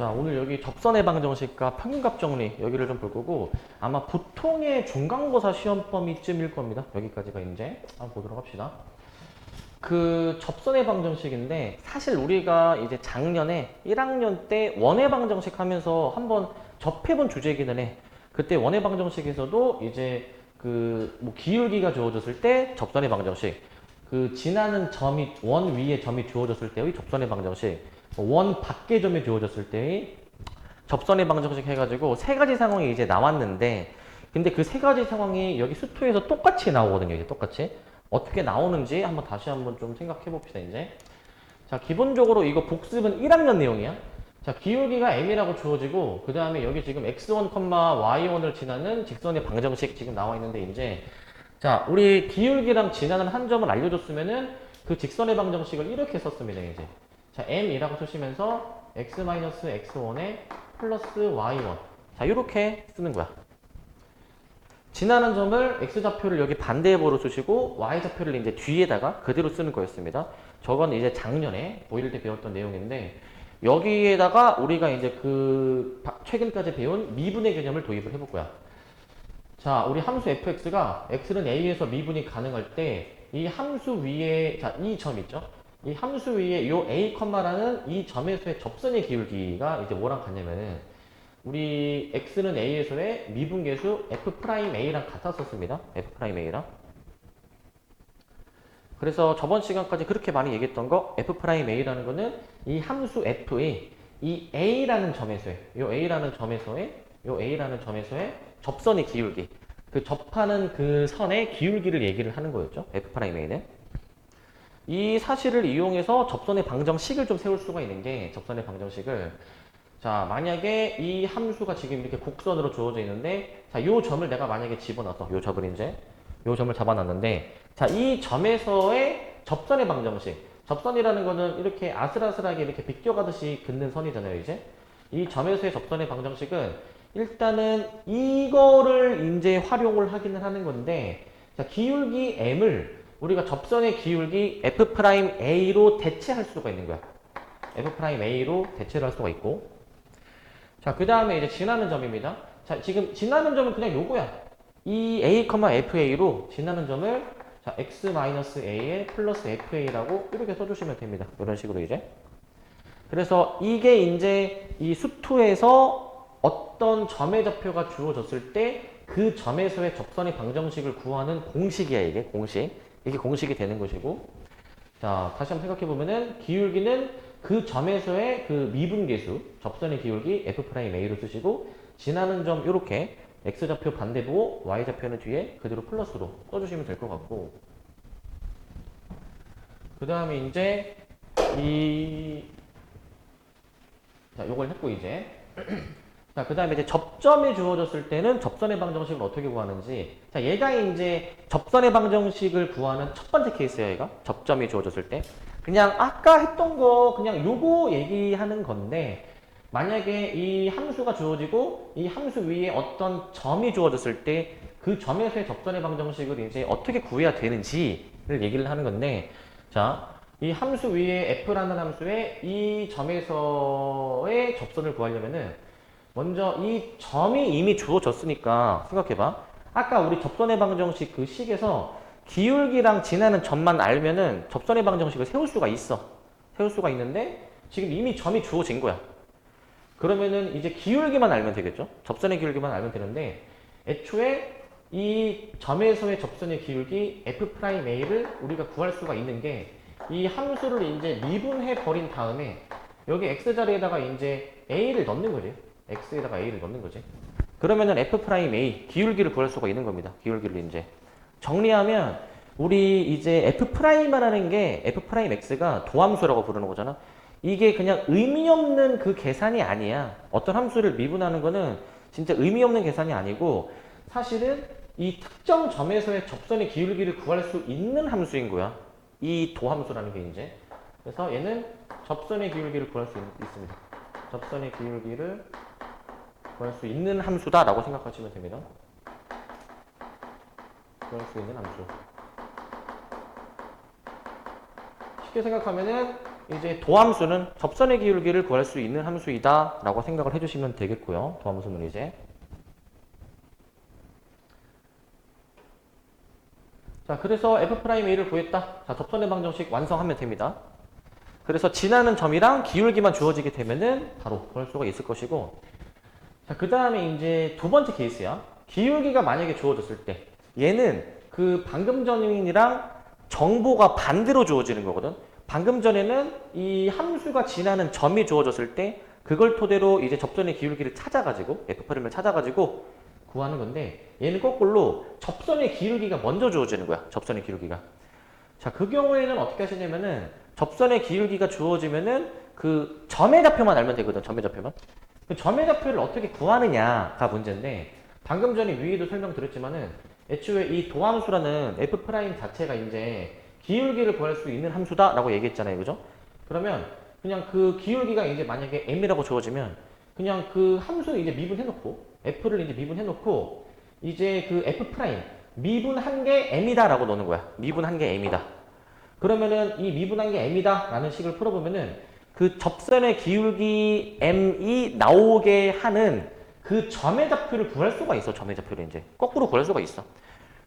자, 오늘 여기 접선의 방정식과 평균값 정리 여기를 좀 볼 거고 아마 보통의 중간고사 시험 범위쯤일 겁니다. 여기까지가 이제 한번 보도록 합시다. 그 접선의 방정식인데 사실 우리가 이제 작년에 1학년 때 원의 방정식 하면서 한번 접해본 주제이기는 해. 그때 원의 방정식에서도 이제 그 뭐 기울기가 주어졌을 때 접선의 방정식, 그 지나는 점이 원 위에 점이 주어졌을 때의 접선의 방정식, 원 밖의 점이 주어졌을 때의 접선의 방정식 해가지고 세 가지 상황이 이제 나왔는데, 근데 그 세 가지 상황이 여기 수투에서 똑같이 나오거든요. 이제 똑같이 어떻게 나오는지 한번 다시 한번 좀 생각해 봅시다. 이제 자, 기본적으로 이거 복습은 1학년 내용이야. 자, 기울기가 m이라고 주어지고 그 다음에 여기 지금 x1, y1을 지나는 직선의 방정식 지금 나와 있는데, 이제 자, 우리 기울기랑 지나는 한 점을 알려줬으면은 그 직선의 방정식을 이렇게 썼습니다. 이제 자, m이라고 쓰시면서 x-x1에 플러스 y1, 자, 이렇게 쓰는 거야. 지나는 점을 x좌표를 여기 반대번호로 쓰시고 y좌표를 이제 뒤에다가 그대로 쓰는 거였습니다. 저건 이제 작년에 고1 때 배웠던 내용인데, 여기에다가 우리가 이제 그 최근까지 배운 미분의 개념을 도입을 해볼 거야. 자, 우리 함수 fx가 x는 a에서 미분이 가능할 때 이 함수 위에, 자, 이 점 있죠? 이 함수 위에 요 a, 라는 이 점에서의 접선의 기울기가 이제 뭐랑 같냐면은 우리 x는 a에서의 미분계수 f'a랑 같았었습니다. f'a랑. 그래서 저번 시간까지 그렇게 많이 얘기했던 거, f'a라는 거는 이 함수 f의 이 a라는 점에서의 요 a라는 점에서의 접선의 기울기, 그 접하는 그 선의 기울기를 얘기를 하는 거였죠. f'a는. 이 사실을 이용해서 접선의 방정식을 좀 세울 수가 있는 게, 접선의 방정식을, 자, 만약에 이 함수가 지금 이렇게 곡선으로 주어져 있는데, 자, 요 점을 내가 만약에 집어넣어서, 요 점을 이제, 요 점을 잡아놨는데, 자, 이 점에서의 접선의 방정식. 접선이라는 거는 이렇게 아슬아슬하게 이렇게 비껴가듯이 긋는 선이잖아요, 이제. 이 점에서의 접선의 방정식은 일단은 이거를 이제 활용을 하기는 하는 건데, 자, 기울기 m을 우리가 접선의 기울기 f'a로 대체할 수가 있는 거야. f'a로 대체를 할 수가 있고, 자, 그 다음에 이제 지나는 점입니다. 자, 지금 지나는 점은 그냥 요거야. 이 a, fa로 지나는 점을, 자, x-a에 플러스 fa라고 이렇게 써주시면 됩니다. 이런 식으로 이제. 그래서 이게 이제 이 수투에서 어떤 점의 좌표가 주어졌을 때 그 점에서의 접선의 방정식을 구하는 공식이야, 이게 공식. 이게 공식이 되는 것이고, 자, 다시 한번 생각해 보면은 기울기는 그 점에서의 그 미분계수, 접선의 기울기 f'a로 쓰시고, 지나는 점 요렇게 x좌표 반대 보고 y좌표는 뒤에 그대로 플러스로 써주시면 될 것 같고, 그 다음에 이제 자, 요걸 했고, 이제 자, 그 다음에 이제 접점이 주어졌을 때는 접선의 방정식을 어떻게 구하는지. 자, 얘가 이제 접선의 방정식을 구하는 첫 번째 케이스예요, 얘가. 접점이 주어졌을 때. 그냥 아까 했던 거, 그냥 요거 얘기하는 건데, 만약에 이 함수가 주어지고, 이 함수 위에 어떤 점이 주어졌을 때, 그 점에서의 접선의 방정식을 이제 어떻게 구해야 되는지를 얘기를 하는 건데, 자, 이 함수 위에 f라는 함수에 이 점에서의 접선을 구하려면은, 먼저 이 점이 이미 주어졌으니까 생각해봐. 아까 우리 접선의 방정식 그 식에서 기울기랑 지나는 점만 알면은 접선의 방정식을 세울 수가 있어. 세울 수가 있는데 지금 이미 점이 주어진 거야. 그러면은 이제 기울기만 알면 되겠죠. 접선의 기울기만 알면 되는데, 애초에 이 점에서의 접선의 기울기 f'a를 우리가 구할 수가 있는 게, 이 함수를 이제 미분해 버린 다음에 여기 x자리에다가 이제 a를 넣는 거지. x에다가 a를 넣는 거지. 그러면은 f'a 기울기를 구할 수가 있는 겁니다. 기울기를 이제 정리하면, 우리 이제 f'라는 게 f'x가 도함수라고 부르는 거잖아. 이게 그냥 의미 없는 그 계산이 아니야. 어떤 함수를 미분하는 거는 진짜 의미 없는 계산이 아니고, 사실은 이 특정 점에서의 접선의 기울기를 구할 수 있는 함수인 거야. 이 도함수라는 게 이제. 그래서 얘는 접선의 기울기를 구할 수 있습니다. 접선의 기울기를 구할 수 있는 함수다라고 생각하시면 됩니다. 구할 수 있는 함수. 쉽게 생각하면은 이제 도함수는 접선의 기울기를 구할 수 있는 함수이다 라고 생각을 해주시면 되겠고요. 도함수는 이제 자, 그래서 f'A를 구했다. 자, 접선의 방정식 완성하면 됩니다. 그래서 지나는 점이랑 기울기만 주어지게 되면은 바로 구할 수가 있을 것이고, 자, 그 다음에 이제 두 번째 케이스야. 기울기가 만약에 주어졌을 때 얘는 그 방금 전이랑 정보가 반대로 주어지는 거거든. 방금 전에는 이 함수가 지나는 점이 주어졌을 때 그걸 토대로 이제 접선의 기울기를 찾아가지고 f'을 찾아가지고 구하는 건데, 얘는 거꾸로 접선의 기울기가 먼저 주어지는 거야. 접선의 기울기가. 자, 그 경우에는 어떻게 하시냐면은 접선의 기울기가 주어지면은 그 점의 좌표만 알면 되거든. 점의 좌표만. 그 점의 좌표를 어떻게 구하느냐가 문제인데, 방금 전에 위에도 설명드렸지만은 애초에 이 도함수라는 f' 자체가 이제 기울기를 구할 수 있는 함수다라고 얘기했잖아요. 그죠? 그러면 그냥 그 기울기가 이제 만약에 m이라고 주어지면 그냥 그 함수 이제 미분해놓고 f를 이제 미분해놓고 이제 그 f' 미분한 게 m이다라고 넣는 거야. 미분한 게 m이다. 그러면은 이 미분한 게 m이다 라는 식을 풀어보면은 그 접선의 기울기 m이 나오게 하는 그 점의 좌표를 구할 수가 있어. 점의 좌표를 이제 거꾸로 구할 수가 있어.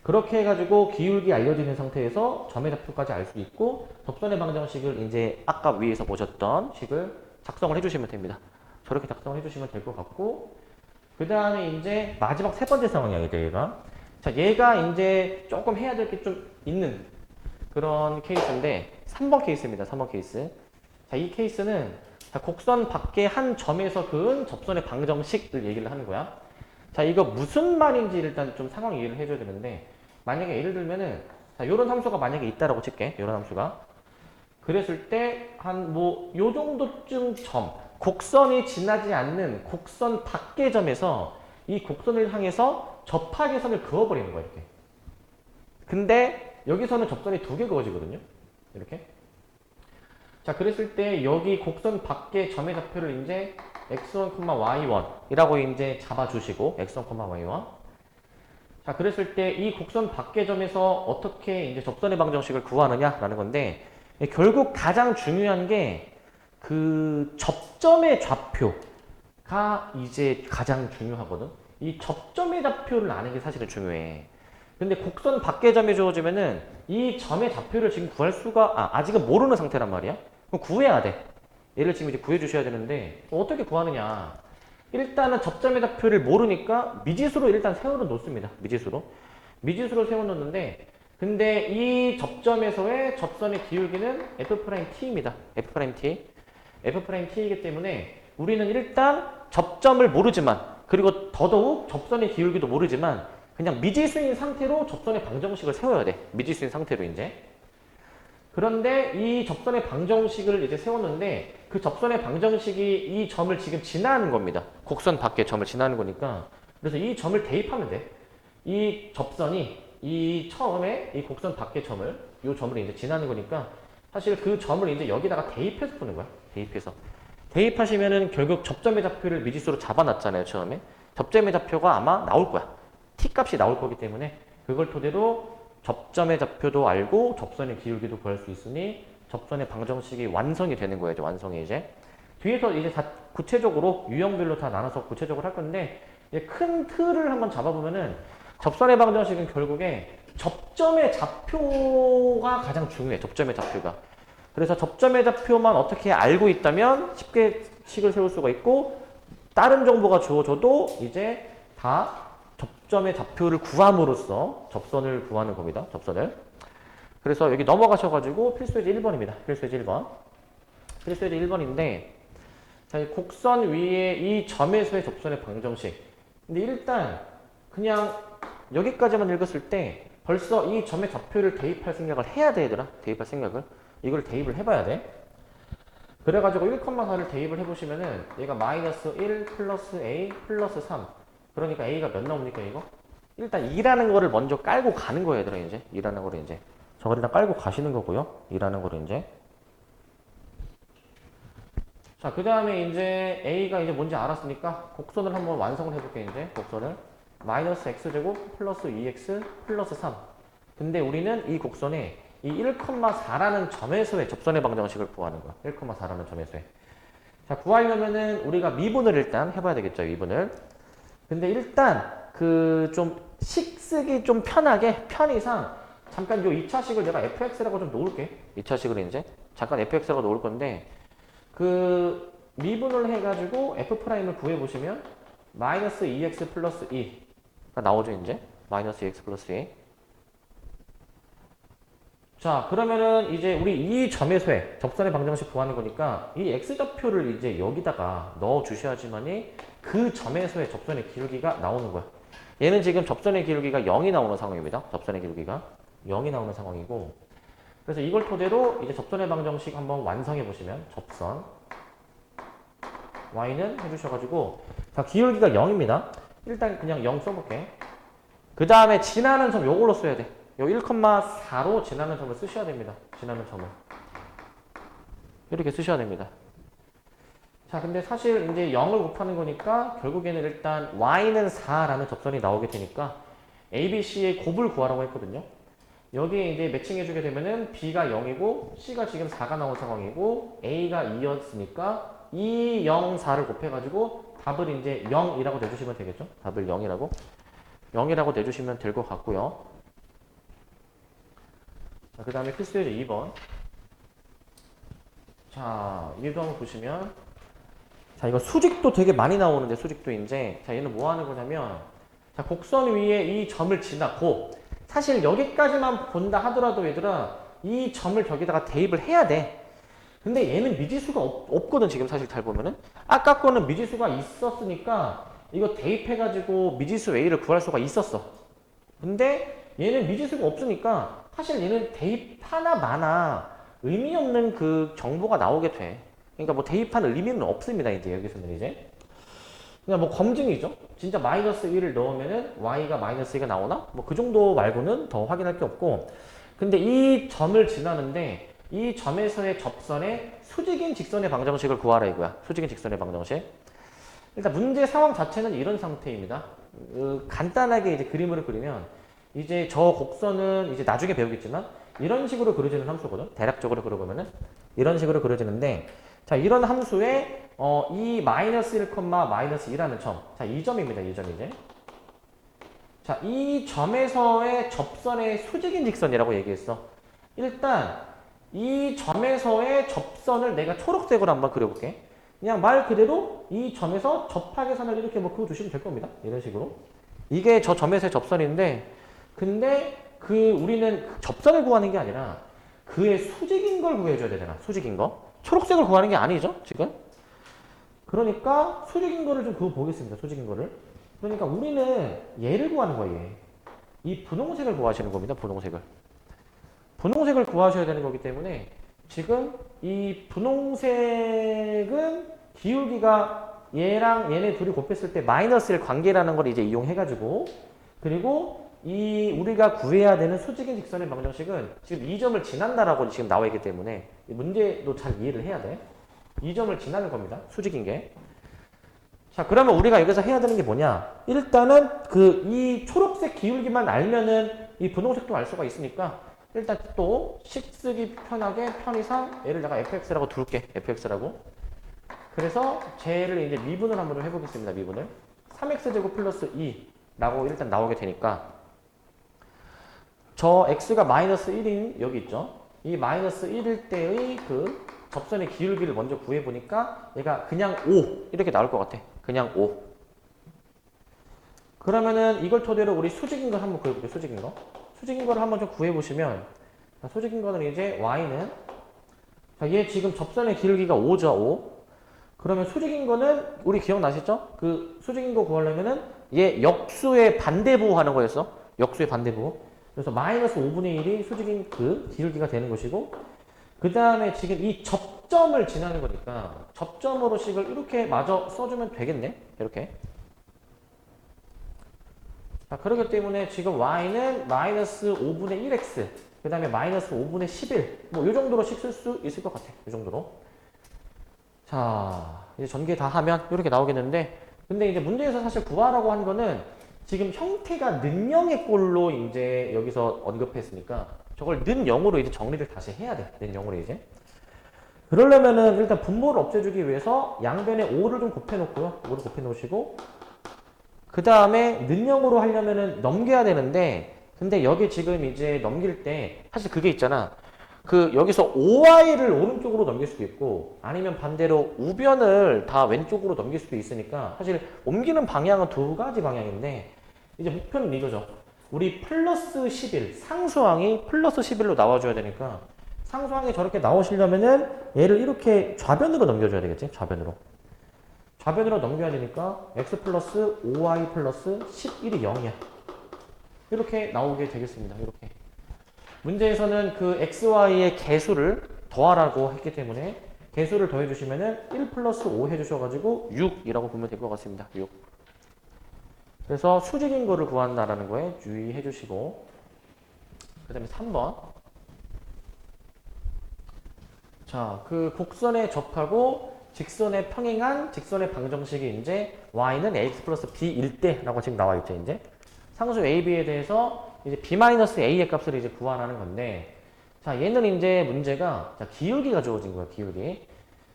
그렇게 해가지고 기울기 알려지는 상태에서 점의 좌표까지 알 수 있고, 접선의 방정식을 이제 아까 위에서 보셨던 식을 작성을 해주시면 됩니다. 저렇게 작성을 해주시면 될 것 같고, 그 다음에 이제 마지막 세 번째 상황이야, 이제 얘가. 자, 얘가 이제 조금 해야 될 게 좀 있는 그런 케이스인데, 3번 케이스입니다. 3번 케이스. 자, 이 케이스는 자, 곡선 밖에 한 점에서 그은 접선의 방정식을 얘기를 하는 거야. 자, 이거 무슨 말인지 일단 좀 상황 이해를 해줘야 되는데, 만약에 예를 들면은 자, 요런 함수가 만약에 있다라고 칠게. 요런 함수가. 그랬을 때 한 뭐 요 정도쯤 점, 곡선이 지나지 않는 곡선 밖의 점에서 이 곡선을 향해서 접하계선을 그어버리는 거야, 이렇게. 근데 여기서는 접선이 두 개 그어지거든요. 이렇게. 자, 그랬을 때 여기 곡선 밖의 점의 좌표를 이제 x1, y1 이라고 이제 잡아주시고, x1, y1. 자, 그랬을 때 이 곡선 밖의 점에서 어떻게 이제 접선의 방정식을 구하느냐라는 건데, 결국 가장 중요한 게 그 접점의 좌표가 이제 가장 중요하거든. 이 접점의 좌표를 아는 게 사실은 중요해. 근데 곡선 밖의 점이 주어지면은 이 점의 좌표를 지금 구할 수가 아직은 모르는 상태란 말이야. 그럼 구해야 돼. 얘를 지금 이제 구해 주셔야 되는데 어떻게 구하느냐? 일단은 접점의 좌표를 모르니까 미지수로 일단 세워 놓습니다. 미지수로 세워 놓는데, 근데 이 접점에서의 접선의 기울기는 f't입니다. f't이기 때문에 우리는 일단 접점을 모르지만, 그리고 더더욱 접선의 기울기도 모르지만 그냥 미지수인 상태로 접선의 방정식을 세워야 돼. 미지수인 상태로 이제. 그런데 이 접선의 방정식을 이제 세웠는데 그 접선의 방정식이 이 점을 지금 지나는 겁니다. 곡선 밖의 점을 지나는 거니까. 그래서 이 점을 대입하면 돼. 이 접선이 이 처음에 이 곡선 밖의 점을, 이 점을 이제 지나는 거니까 사실 그 점을 이제 여기다가 대입해서 푸는 거야. 대입하시면은 결국 접점의 좌표를 미지수로 잡아놨잖아요, 처음에. 접점의 좌표가 아마 나올 거야. t 값이 나올 거기 때문에 그걸 토대로 접점의 좌표도 알고 접선의 기울기도 구할 수 있으니 접선의 방정식이 완성이 되는 거예요. 완성이 이제. 뒤에서 이제 다 구체적으로 유형별로 다 나눠서 구체적으로 할 건데, 큰 틀을 한번 잡아보면은 접선의 방정식은 결국에 접점의 좌표가 가장 중요해. 접점의 좌표가. 그래서 접점의 좌표만 어떻게 알고 있다면 쉽게 식을 세울 수가 있고, 다른 정보가 주어져도 이제 다 접점의 좌표를 구함으로써 접선을 구하는 겁니다. 접선을. 그래서 여기 넘어가셔가지고 필수예제 1번입니다. 필수예제 1번. 필수예제 1번인데, 자, 이 곡선 위에 이 점에서의 접선의 방정식. 근데 일단 그냥 여기까지만 읽었을 때 벌써 이 점의 좌표를 대입할 생각을 해야 돼, 얘들아. 대입할 생각을. 이걸 대입을 해봐야 돼. 그래가지고 1,4를 대입을 해보시면은 얘가 마이너스 1 플러스 a 플러스 3. 그러니까 a가 몇 나옵니까, 이거? 일단 2라는 거를 먼저 깔고 가는 거예요, 얘들아, 이제. 2라는 거를 이제. 저걸 일단 깔고 가시는 거고요. 2라는 거를 이제. 자, 그 다음에 이제 a가 이제 뭔지 알았으니까 곡선을 한번 완성을 해볼게요, 이제. 곡선을. 마이너스 x제곱 플러스 2x 플러스 3. 근데 우리는 이 곡선에 이 1,4라는 점에서의 접선의 방정식을 구하는 거야. 1,4라는 점에서의. 자, 구하려면은 우리가 미분을 일단 해봐야 되겠죠, 미분을. 근데 일단 그 좀 식쓰기 좀 편하게 편의상 잠깐 요 2차식을 내가 fx라고 좀 놓을게. 2차식을 이제 잠깐 fx라고 놓을 건데 그 미분을 해가지고 f'을 구해보시면 마이너스 2x 플러스 2가 나오죠, 이제. 마이너스 2x 플러스 2. 자, 그러면은 이제 우리 이 점에서의 접선의 방정식 구하는 거니까 이 x좌표를 이제 여기다가 넣어 주셔야지만이 그 점에서의 접선의 기울기가 나오는 거야. 얘는 지금 접선의 기울기가 0이 나오는 상황입니다. 접선의 기울기가 0이 나오는 상황이고, 그래서 이걸 토대로 이제 접선의 방정식 한번 완성해 보시면 접선 y는 해주셔가지고, 자, 기울기가 0입니다. 일단 그냥 0 써볼게. 그 다음에 지나는 점 요걸로 써야 돼. 요 1,4로 지나는 점을 쓰셔야 됩니다. 지나는 점을. 이렇게 쓰셔야 됩니다. 자, 근데 사실 이제 0을 곱하는 거니까 결국에는 일단 y는 4라는 접선이 나오게 되니까 ABC의 곱을 구하라고 했거든요. 여기에 이제 매칭해주게 되면은 B가 0이고 C가 지금 4가 나온 상황이고 A가 2였으니까 2, 0, 4를 곱해가지고 답을 이제 0이라고 내주시면 되겠죠? 답을 0이라고 내주시면 될 것 같고요. 자, 그 다음에 필수예제 2번. 자, 얘도 한번 보시면, 자, 이거 수직도 되게 많이 나오는데, 수직도 이제, 자, 얘는 뭐 하는 거냐면, 자, 곡선 위에 이 점을 지나고, 사실 여기까지만 본다 하더라도 얘들아, 이 점을 저기다가 대입을 해야 돼. 근데 얘는 미지수가 없거든, 지금 사실 잘 보면은. 아까 거는 미지수가 있었으니까, 이거 대입해가지고 미지수 A를 구할 수가 있었어. 근데 얘는 미지수가 없으니까, 사실 얘는 대입 하나 마나 의미 없는 그 정보가 나오게 돼. 그러니까 뭐 대입하는 의미는 없습니다. 이제 여기서는 이제 그냥 뭐 검증이죠. 진짜 마이너스 1을 넣으면은 y가 마이너스 2가 나오나? 뭐 그 정도 말고는 더 확인할 게 없고. 근데 이 점을 지나는데 이 점에서의 접선의 수직인 직선의 방정식을 구하라 이거야. 수직인 직선의 방정식. 일단 문제 상황 자체는 이런 상태입니다. 간단하게 이제 그림을 그리면 이제 저 곡선은 이제 나중에 배우겠지만 이런 식으로 그려지는 함수거든. 대략적으로 그려보면은 이런 식으로 그려지는데, 자, 이런 함수에 이 마이너스 1, 마이너스 2라는 점, 자, 이 점입니다. 이 점 이제. 자, 이 점에서의 접선의 수직인 직선이라고 얘기했어. 일단 이 점에서의 접선을 내가 초록색으로 한번 그려볼게. 그냥 말 그대로 이 점에서 접하계선을 이렇게 뭐 그어주시면 될 겁니다. 이런 식으로. 이게 저 점에서의 접선인데, 근데 우리는 접선을 구하는 게 아니라 그의 수직인 걸 구해줘야 되잖아. 수직인 거. 초록색을 구하는 게 아니죠, 지금. 그러니까 수직인 거를 좀 그어보겠습니다. 수직인 거를. 그러니까 우리는 얘를 구하는 거예요. 얘. 이 분홍색을 구하시는 겁니다. 분홍색을. 분홍색을 구하셔야 되는 거기 때문에 지금 이 분홍색은 기울기가 얘랑 얘네 둘이 곱했을 때 마이너스 1 관계라는 걸 이제 이용해가지고, 그리고 이 우리가 구해야 되는 수직인 직선의 방정식은 지금 이 점을 지난다라고 지금 나와 있기 때문에 문제도 잘 이해를 해야 돼. 이 점을 지나는 겁니다. 수직인 게. 자, 그러면 우리가 여기서 해야 되는 게 뭐냐? 일단은 이 초록색 기울기만 알면은 이 분홍색도 알 수가 있으니까 일단 또 식 쓰기 편하게 편의상 얘를 내가 fx라고 둘게. fx라고. 그래서 쟤를 이제 미분을 한번 좀 해보겠습니다. 미분을. 3x제곱 플러스 2라고 일단 나오게 되니까 저 x가 마이너스 1인 여기 있죠. 이 마이너스 1일 때의 그 접선의 기울기를 먼저 구해보니까 얘가 그냥 5 이렇게 나올 것 같아. 그냥 5. 그러면은 이걸 토대로 우리 수직인 걸 한번 구해볼게요. 수직인 거. 수직인 거를 한번 좀 구해보시면, 자, 수직인 거는 이제 y는, 자, 얘 지금 접선의 기울기가 5죠. 5. 그러면 수직인 거는 우리 기억나시죠? 그 수직인 거 구하려면은 얘 역수의 반대부 하는 거였어. 역수의 반대부. 그래서 마이너스 5분의 1이 수직인 그 기울기가 되는 것이고, 그 다음에 지금 이 접점을 지나는 거니까 접점으로 식을 이렇게 마저 써주면 되겠네. 이렇게. 자, 그렇기 때문에 지금 y는 마이너스 5분의 1x, 그 다음에 마이너스 5분의 11, 뭐 이 정도로 식 쓸 수 있을 것 같아. 이 정도로. 자, 이제 전개 다 하면 이렇게 나오겠는데, 근데 이제 문제에서 사실 구하라고 한 거는 지금 형태가 는영의 꼴로 이제 여기서 언급했으니까 저걸 는 0으로 이제 정리를 다시 해야 돼. 는 0으로 이제. 그러려면은 일단 분모를 없애주기 위해서 양변에 5를 좀 곱해놓고요. 5를 곱해놓으시고 그 다음에 는 0으로 하려면은 넘겨야 되는데 근데 여기 지금 이제 넘길 때 사실 그게 있잖아. 그 여기서 OI를 오른쪽으로 넘길 수도 있고 아니면 반대로 우변을 다 왼쪽으로 넘길 수도 있으니까 사실 옮기는 방향은 두 가지 방향인데 이제 목표는 이거죠. 우리 플러스 11 상수항이 플러스 11로 나와줘야 되니까 상수항이 저렇게 나오시려면은 얘를 이렇게 좌변으로 넘겨줘야 되겠지? 좌변으로. 좌변으로 넘겨야 되니까 x 플러스 5y 플러스 11이 0이야. 이렇게 나오게 되겠습니다. 이렇게. 문제에서는 그 xy의 개수를 더하라고 했기 때문에 개수를 더해주시면은 1 플러스 5 해주셔가지고 6이라고 보면 될 것 같습니다. 6. 그래서 수직인 거를 구한다라는 거에 주의해 주시고 그 다음에 3번. 자, 그 곡선에 접하고 직선에 평행한 직선의 방정식이 이제 y는 ax 플러스 b일 때라고 지금 나와 있죠. 이제 상수 a, b에 대해서 이제 b-a의 값을 이제 구하라는 건데 자, 얘는 이제 문제가 자, 기울기가 주어진 거예요. 기울기.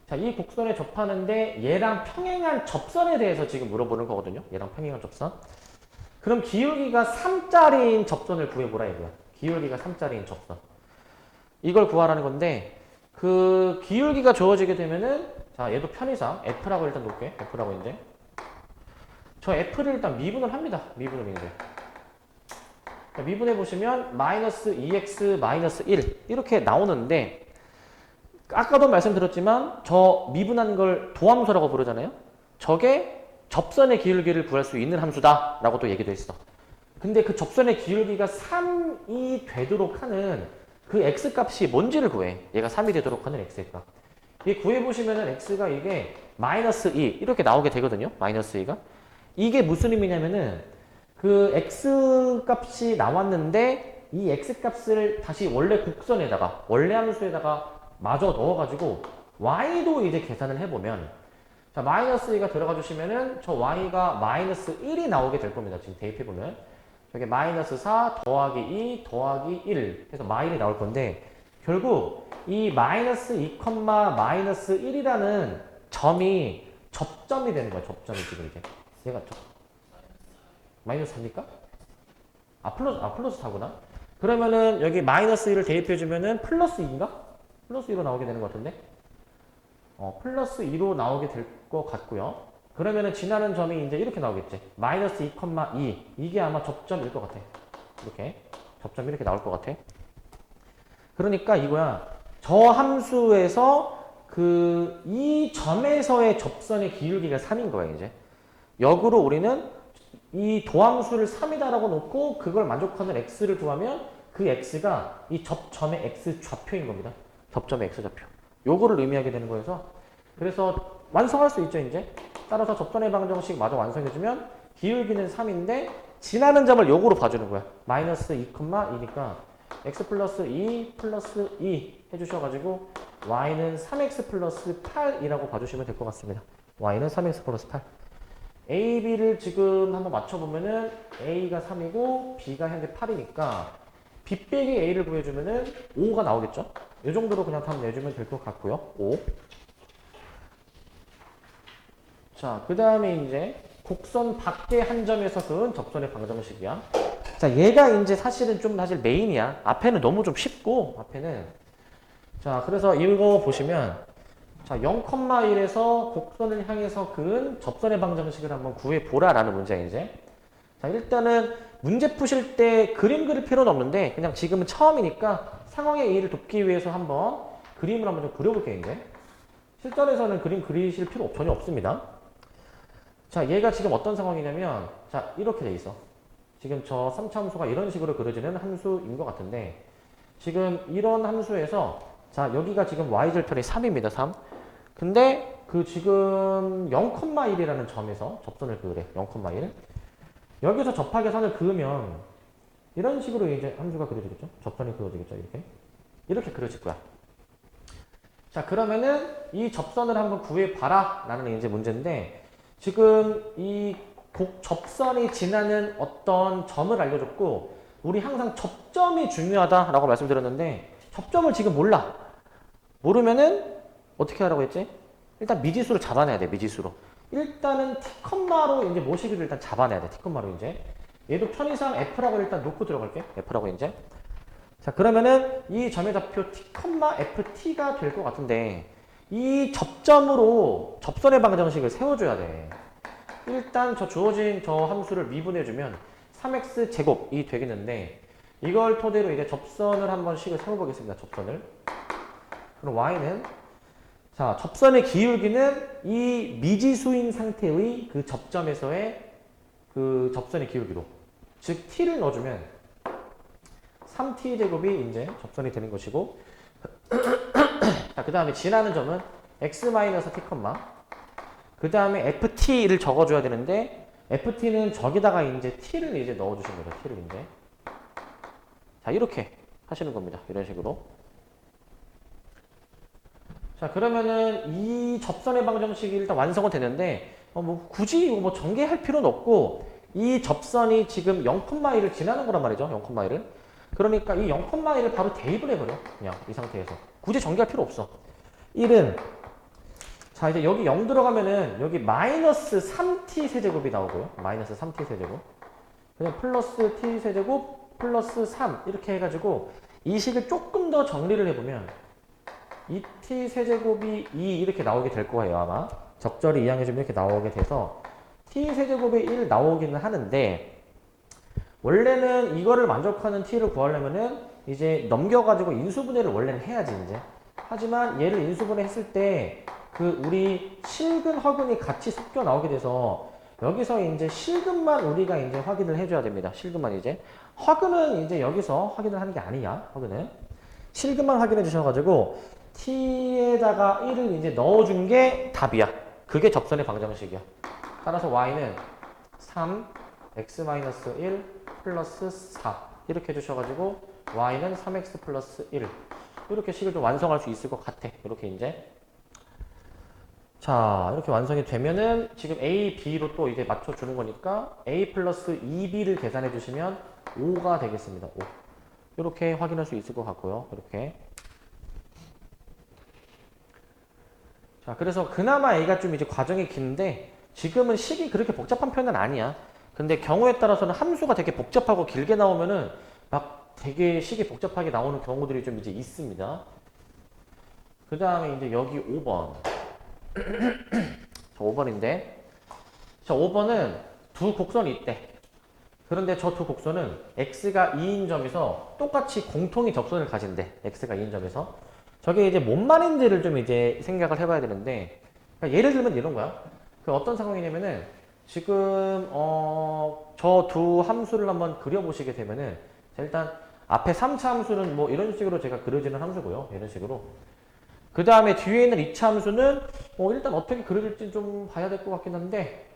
자, 이 곡선에 접하는데 얘랑 평행한 접선에 대해서 지금 물어보는 거거든요. 얘랑 평행한 접선. 그럼 기울기가 3짜리인 접선을 구해보라 이거야. 기울기가 3짜리인 접선. 이걸 구하라는 건데 그 기울기가 주어지게 되면은 자, 얘도 편의상 f라고 일단 놓을게. f라고 이제 저 f를 일단 미분을 합니다. 미분을 이제 미분해 보시면 마이너스 2x 마이너스 1 이렇게 나오는데 아까도 말씀드렸지만 저 미분한 걸 도함수라고 부르잖아요. 저게 접선의 기울기를 구할 수 있는 함수다 라고 또 얘기도 했어. 근데 그 접선의 기울기가 3이 되도록 하는 그 x값이 뭔지를 구해. 얘가 3이 되도록 하는 x값. 이 구해보시면은 x가 이게 마이너스 2 이렇게 나오게 되거든요. 마이너스 2가. 이게 무슨 의미냐면은 그 x값이 나왔는데 이 x값을 다시 원래 곡선에다가 원래 함수에다가 마저 넣어가지고 y도 이제 계산을 해보면 자 마이너스 2가 들어가 주시면은 저 y가 마이너스 1이 나오게 될 겁니다. 지금 대입해보면 여기 마이너스 4 더하기 2 더하기 1 해서 마일이 나올 건데 결국 이 마이너스 2, 마이너스 1이라는 점이 접점이 되는 거야. 접점이 지금 이제 얘가 마이너스 4입니까? 플러스 4구나. 그러면은 여기 마이너스 1을 대입해주면은 플러스 2인가? 플러스 2로 나오게 되는 것 같은데? 플러스 2로 나오게 될 것 같고요. 그러면은 지나는 점이 이제 이렇게 나오겠지. 마이너스 2, 2. 이게 아마 접점일 것 같아. 이렇게. 접점이 이렇게 나올 것 같아. 그러니까 이거야. 저 함수에서 이 점에서의 접선의 기울기가 3인 거야, 이제. 역으로 우리는 이 도함수를 3이다라고 놓고 그걸 만족하는 x를 구하면 그 x가 이 접점의 x 좌표인 겁니다. 접점의 x 좌표. 요거를 의미하게 되는 거여서 그래서 완성할 수 있죠, 이제. 따라서 접선의 방정식 마저 완성해주면 기울기는 3인데 지나는 점을 요거로 봐주는 거야. 마이너스 2, 2니까 x 플러스 2 플러스 2 해주셔가지고 y는 3x 플러스 8이라고 봐주시면 될 것 같습니다. y는 3x 플러스 8. A, B를 지금 한번 맞춰보면은 A가 3이고 B가 현재 8이니까 B 빼기 A를 구해주면은 5가 나오겠죠? 이 정도로 그냥 답 내주면 될 것 같고요. 5. 자, 그 다음에 이제 곡선 밖의 한 점에서 그은 접선의 방정식이야. 자, 얘가 이제 사실은 좀 사실 메인이야. 앞에는 너무 좀 쉽고, 앞에는. 자, 그래서 이거 보시면, 자, 0,1에서 곡선을 향해서 그은 접선의 방정식을 한번 구해보라라는 문제야, 이제. 자, 일단은 문제 푸실 때 그림 그릴 필요는 없는데, 그냥 지금은 처음이니까 상황의 이해를 돕기 위해서 한번 그림을 한번 좀 그려볼게요, 이제. 실전에서는 그림 그리실 필요 전혀 없습니다. 자, 얘가 지금 어떤 상황이냐면, 자, 이렇게 돼 있어. 지금 저 3차 함수가 이런 식으로 그려지는 함수인 것 같은데, 지금 이런 함수에서, 자, 여기가 지금 y절편이 3입니다, 3. 근데 그 지금 0,1이라는 점에서 접선을 그으래. 0,1. 여기서 접하게 선을 그으면 이런 식으로 이제 함수가 그려지겠죠? 접선이 그려지겠죠? 이렇게. 이렇게 그려질 거야. 자, 그러면은 이 접선을 한번 구해봐라 라는 이제 문제인데 지금 이 접선이 지나는 어떤 점을 알려줬고 우리 항상 접점이 중요하다라고 말씀드렸는데 접점을 지금 몰라. 모르면은 어떻게 하라고 했지? 일단 미지수를 잡아내야 돼. 미지수로. 일단은 T컴마로 이제 모시기를 일단 잡아내야 돼. T컴마로 이제. 얘도 편의상 F라고 일단 놓고 들어갈게. F라고 이제. 자, 그러면은 이 점의 좌표 T, FT가 될 것 같은데 이 접점으로 접선의 방정식을 세워줘야 돼. 일단 저 주어진 저 함수를 미분해주면 3x 제곱이 되겠는데 이걸 토대로 이제 접선을 한번 식을 세워보겠습니다. 접선을. 그럼 y는 자 접선의 기울기는 이 미지수인 상태의 그 접점에서의 그 접선의 기울기로 즉 t를 넣어주면 3t 제곱이 이제 접선이 되는 것이고 자, 그 다음에 지나는 점은 x-t, 그 다음에 ft를 적어줘야 되는데 ft는 저기다가 이제 t를 이제 넣어주신 거죠. t를 이제 자 이렇게 하시는 겁니다. 이런 식으로. 자 그러면은 이 접선의 방정식이 일단 완성은 되는데 뭐 굳이 이거 뭐 전개할 필요는 없고 이 접선이 지금 0,1을 지나는 거란 말이죠. 0,1을. 그러니까 이 0,1을 바로 대입을 해버려. 그냥 이 상태에서. 굳이 전개할 필요 없어. 1은 자 이제 여기 0 들어가면은 여기 마이너스 3t 세제곱이 나오고요. 마이너스 3t 세제곱. 그냥 플러스 t 세제곱 플러스 3 이렇게 해가지고 이 식을 조금 더 정리를 해보면 2t 세제곱이 2 이렇게 나오게 될 거예요. 아마 적절히 이항해주면 이렇게 나오게 돼서 t 세제곱이 1 나오기는 하는데 원래는 이거를 만족하는 t를 구하려면은 이제 넘겨가지고 인수분해를 원래는 해야지 이제. 하지만 얘를 인수분해 했을 때 그 우리 실근 허근이 같이 섞여 나오게 돼서 여기서 이제 실근만 우리가 이제 확인을 해줘야 됩니다. 실근만 이제. 허근은 이제 여기서 확인을 하는 게 아니야. 허근은. 실근만 확인해 주셔가지고 t에다가 1을 이제 넣어준 게 답이야. 그게 접선의 방정식이야. 따라서 y는 3, x-1 플러스 4 이렇게 해주셔가지고 y는 3x 플러스 1 이렇게 식을 좀 완성할 수 있을 것 같아. 이렇게 이제 자 이렇게 완성이 되면은 지금 a, b로 또 이제 맞춰주는 거니까 a 플러스 2b를 계산해 주시면 5가 되겠습니다. 5 이렇게 확인할 수 있을 것 같고요. 이렇게 자 그래서 그나마 a가 좀 이제 과정이 긴데 지금은 식이 그렇게 복잡한 편은 아니야. 근데 경우에 따라서는 함수가 되게 복잡하고 길게 나오면은 막 되게 식이 복잡하게 나오는 경우들이 좀 이제 있습니다. 그 다음에 이제 여기 5번. 자, 5번인데. 자, 5번은 두 곡선이 있대. 그런데 저 두 곡선은 x가 2인 점에서 똑같이 공통의 접선을 가진대. x가 2인 점에서. 저게 이제 뭔 말인지를 좀 이제 생각을 해봐야 되는데. 그러니까 예를 들면 이런 거야. 그 어떤 상황이냐면은 지금 저 두 함수를 한번 그려보시게 되면은 자, 일단 앞에 3차 함수는 뭐 이런 식으로 제가 그려지는 함수고요. 이런 식으로. 그 다음에 뒤에 있는 2차 함수는 일단 어떻게 그려질지 좀 봐야 될 것 같긴 한데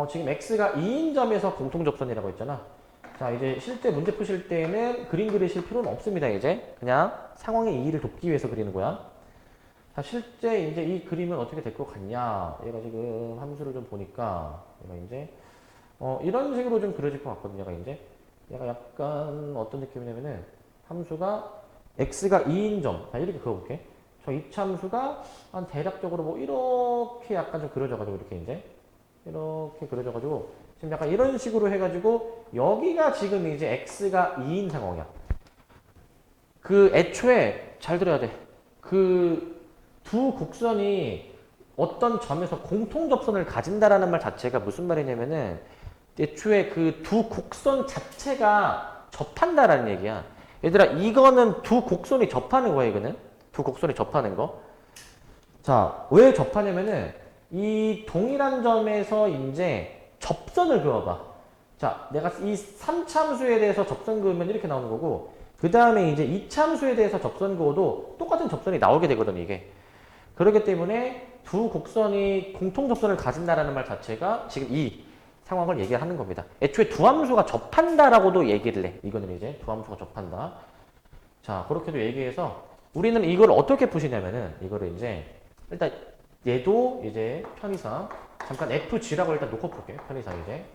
지금 x가 2인 점에서 공통접선이라고 했잖아. 자 이제 실제 문제 푸실 때는 그림 그리실 필요는 없습니다. 이제 그냥 상황의 이의를 돕기 위해서 그리는 거야. 자 실제 이제 이 그림은 어떻게 될 것 같냐. 얘가 지금 함수를 좀 보니까 얘가 이제 이런 식으로 좀 그려질 것 같거든요. 얘가 약간 어떤 느낌이냐면은 함수가 x가 2인 점. 자 이렇게 그려볼게. 저 이참수가 한 대략적으로 뭐 이렇게 약간 좀 그려져가지고 이렇게 이제 이렇게 그려져가지고 지금 약간 이런 식으로 해가지고 여기가 지금 이제 x가 2인 상황이야. 그 애초에 잘 들어야 돼. 그 두 곡선이 어떤 점에서 공통접선을 가진다라는 말 자체가 무슨 말이냐면은 애초에 그 두 곡선 자체가 접한다라는 얘기야. 얘들아 이거는 두 곡선이 접하는 거야 이거는. 두 곡선이 접하는 거. 자, 왜 접하냐면은 이 동일한 점에서 이제 접선을 그어봐. 자, 내가 이 3참수에 대해서 접선 그으면 이렇게 나오는 거고 그 다음에 이제 2참수에 대해서 접선 그어도 똑같은 접선이 나오게 되거든 이게. 그렇기 때문에 두 곡선이 공통 접선을 가진다라는 말 자체가 지금 이 상황을 얘기하는 겁니다. 애초에 두 함수가 접한다라고도 얘기를 해. 이거는 이제 두 함수가 접한다. 자, 그렇게도 얘기해서 우리는 이걸 어떻게 푸시냐면은 이거를 이제 일단 얘도 이제 편의상 잠깐 FG라고 일단 놓고 볼게요. 편의상 이제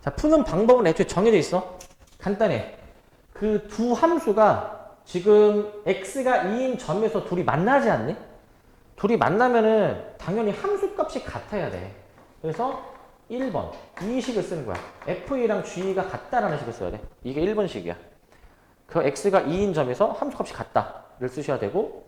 자 푸는 방법은 애초에 정해져 있어. 간단해. 그 두 함수가 지금 x가 2인 점에서 둘이 만나지 않니? 둘이 만나면은 당연히 함수값이 같아야 돼. 그래서 1번 이 식을 쓰는 거야. FE랑 GE가 같다라는 식을 써야 돼. 이게 1번식이야. 그 x가 2인 점에서 함수값이 같다를 쓰셔야 되고,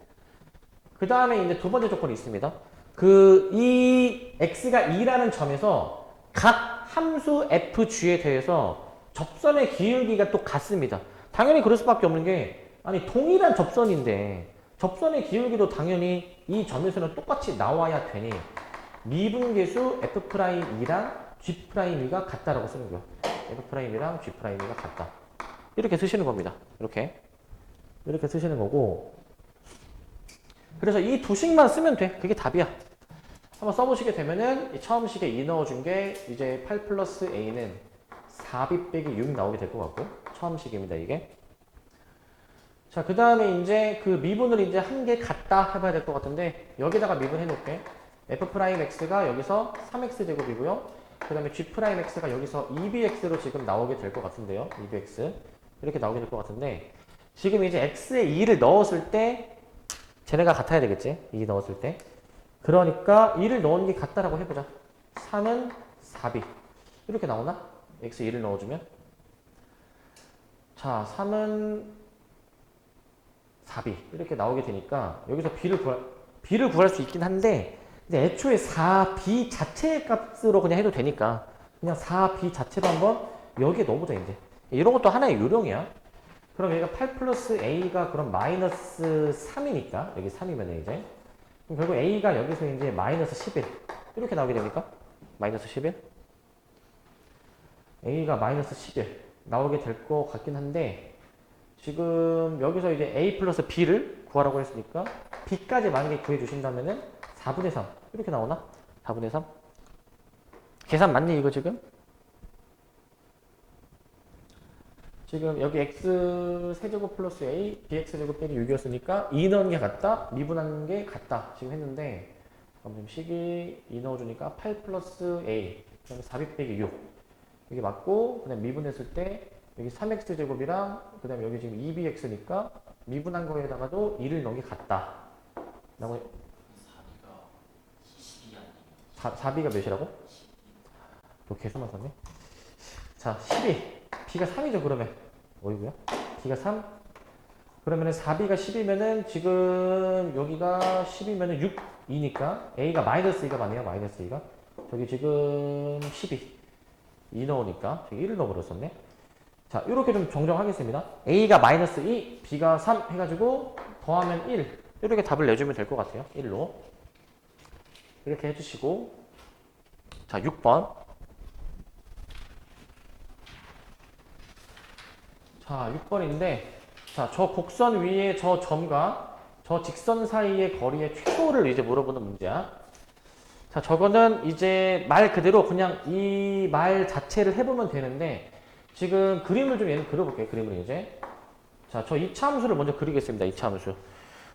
그 다음에 이제 두 번째 조건이 있습니다. 그 이 x가 2라는 점에서 각 함수 fg에 대해서 접선의 기울기가 또 같습니다. 당연히 그럴 수밖에 없는 게, 아니 동일한 접선인데 접선의 기울기도 당연히 이 점에서는 똑같이 나와야 되니 미분계수 F'E랑 G'E가 같다라고 쓰는 거예요. F'E랑 G'E가 같다. 이렇게 쓰시는 겁니다. 이렇게 쓰시는 거고, 그래서 이 두 식만 쓰면 돼. 그게 답이야. 한번 써보시게 되면은 처음 식에 2 넣어준 게 이제 8 플러스 A는 4B 빼기 6 나오게 될 것 같고, 처음 식입니다, 이게. 자, 그 다음에 이제 그 미분을 이제 한 개 같다 해봐야 될 것 같은데, 여기다가 미분 해놓을게. F'X가 여기서 3X제곱이고요. 그 다음에 G'X가 여기서 2BX로 지금 나오게 될 것 같은데요. 2BX. 이렇게 나오게 될 것 같은데, 지금 이제 X에 2를 넣었을 때, 쟤네가 같아야 되겠지? 2 넣었을 때. 그러니까 2를 넣은 게 같다라고 해보자. 3은 4B. 이렇게 나오나? X에 2를 넣어주면. 자, 3은 4B. 이렇게 나오게 되니까 여기서 B를 구할 수 있긴 한데, 근데 애초에 4B 자체의 값으로 그냥 해도 되니까 그냥 4B 자체로 한번 여기에 넣어보자, 이제. 이런 것도 하나의 요령이야. 그럼 얘가 8 플러스 A가 그럼 마이너스 3이니까, 여기 3이면 이제. 그럼 결국 A가 여기서 이제 마이너스 11. 이렇게 나오게 됩니까? 마이너스 11? A가 마이너스 11 나오게 될 것 같긴 한데, 지금 여기서 이제 A 플러스 B를 구하라고 했으니까 B까지 만약에 구해주신다면은 4분의 3 이렇게 나오나? 4분의 3? 계산 맞니 이거 지금? 지금 여기 x 세제곱 플러스 a bx제곱 빼기 6이었으니까 2 넣은 게 같다, 미분한 게 같다 지금 했는데, 그럼 지금 식이 2 넣어주니까 8 플러스 a 그 다음에 4b 빼기 6 이게 맞고, 그 다음에 미분했을 때 여기 3x제곱이랑 그 다음에 여기 지금 2bx니까 미분한 거에다가도 2를 넣은 게 같다 라고. 4b가 몇이라고? 너 개수만 썼네. 자, 12 b가 3이죠 그러면. 어이구야? b가 3? 그러면은 4b가 10이면은 지금 여기가 10이면은 6, 2니까 a가 마이너스 2가 맞네요. 마이너스 2가. 저기 지금 12. 2 넣으니까 저기 1을 넣어버렸었네. 자, 이렇게 좀 정정하겠습니다. a가 마이너스 2, b가 3 해가지고 더하면 1. 이렇게 답을 내주면 될 것 같아요. 1로. 이렇게 해주시고, 자, 6번. 자, 6번인데, 자, 저 곡선 위에 저 점과 저 직선 사이의 거리의 최소를 이제 물어보는 문제야. 자, 저거는 이제 말 그대로 그냥 이 말 자체를 해보면 되는데, 지금 그림을 좀 얘는 그려볼게요. 그림을 이제. 자, 저 이차함수를 먼저 그리겠습니다. 이차함수.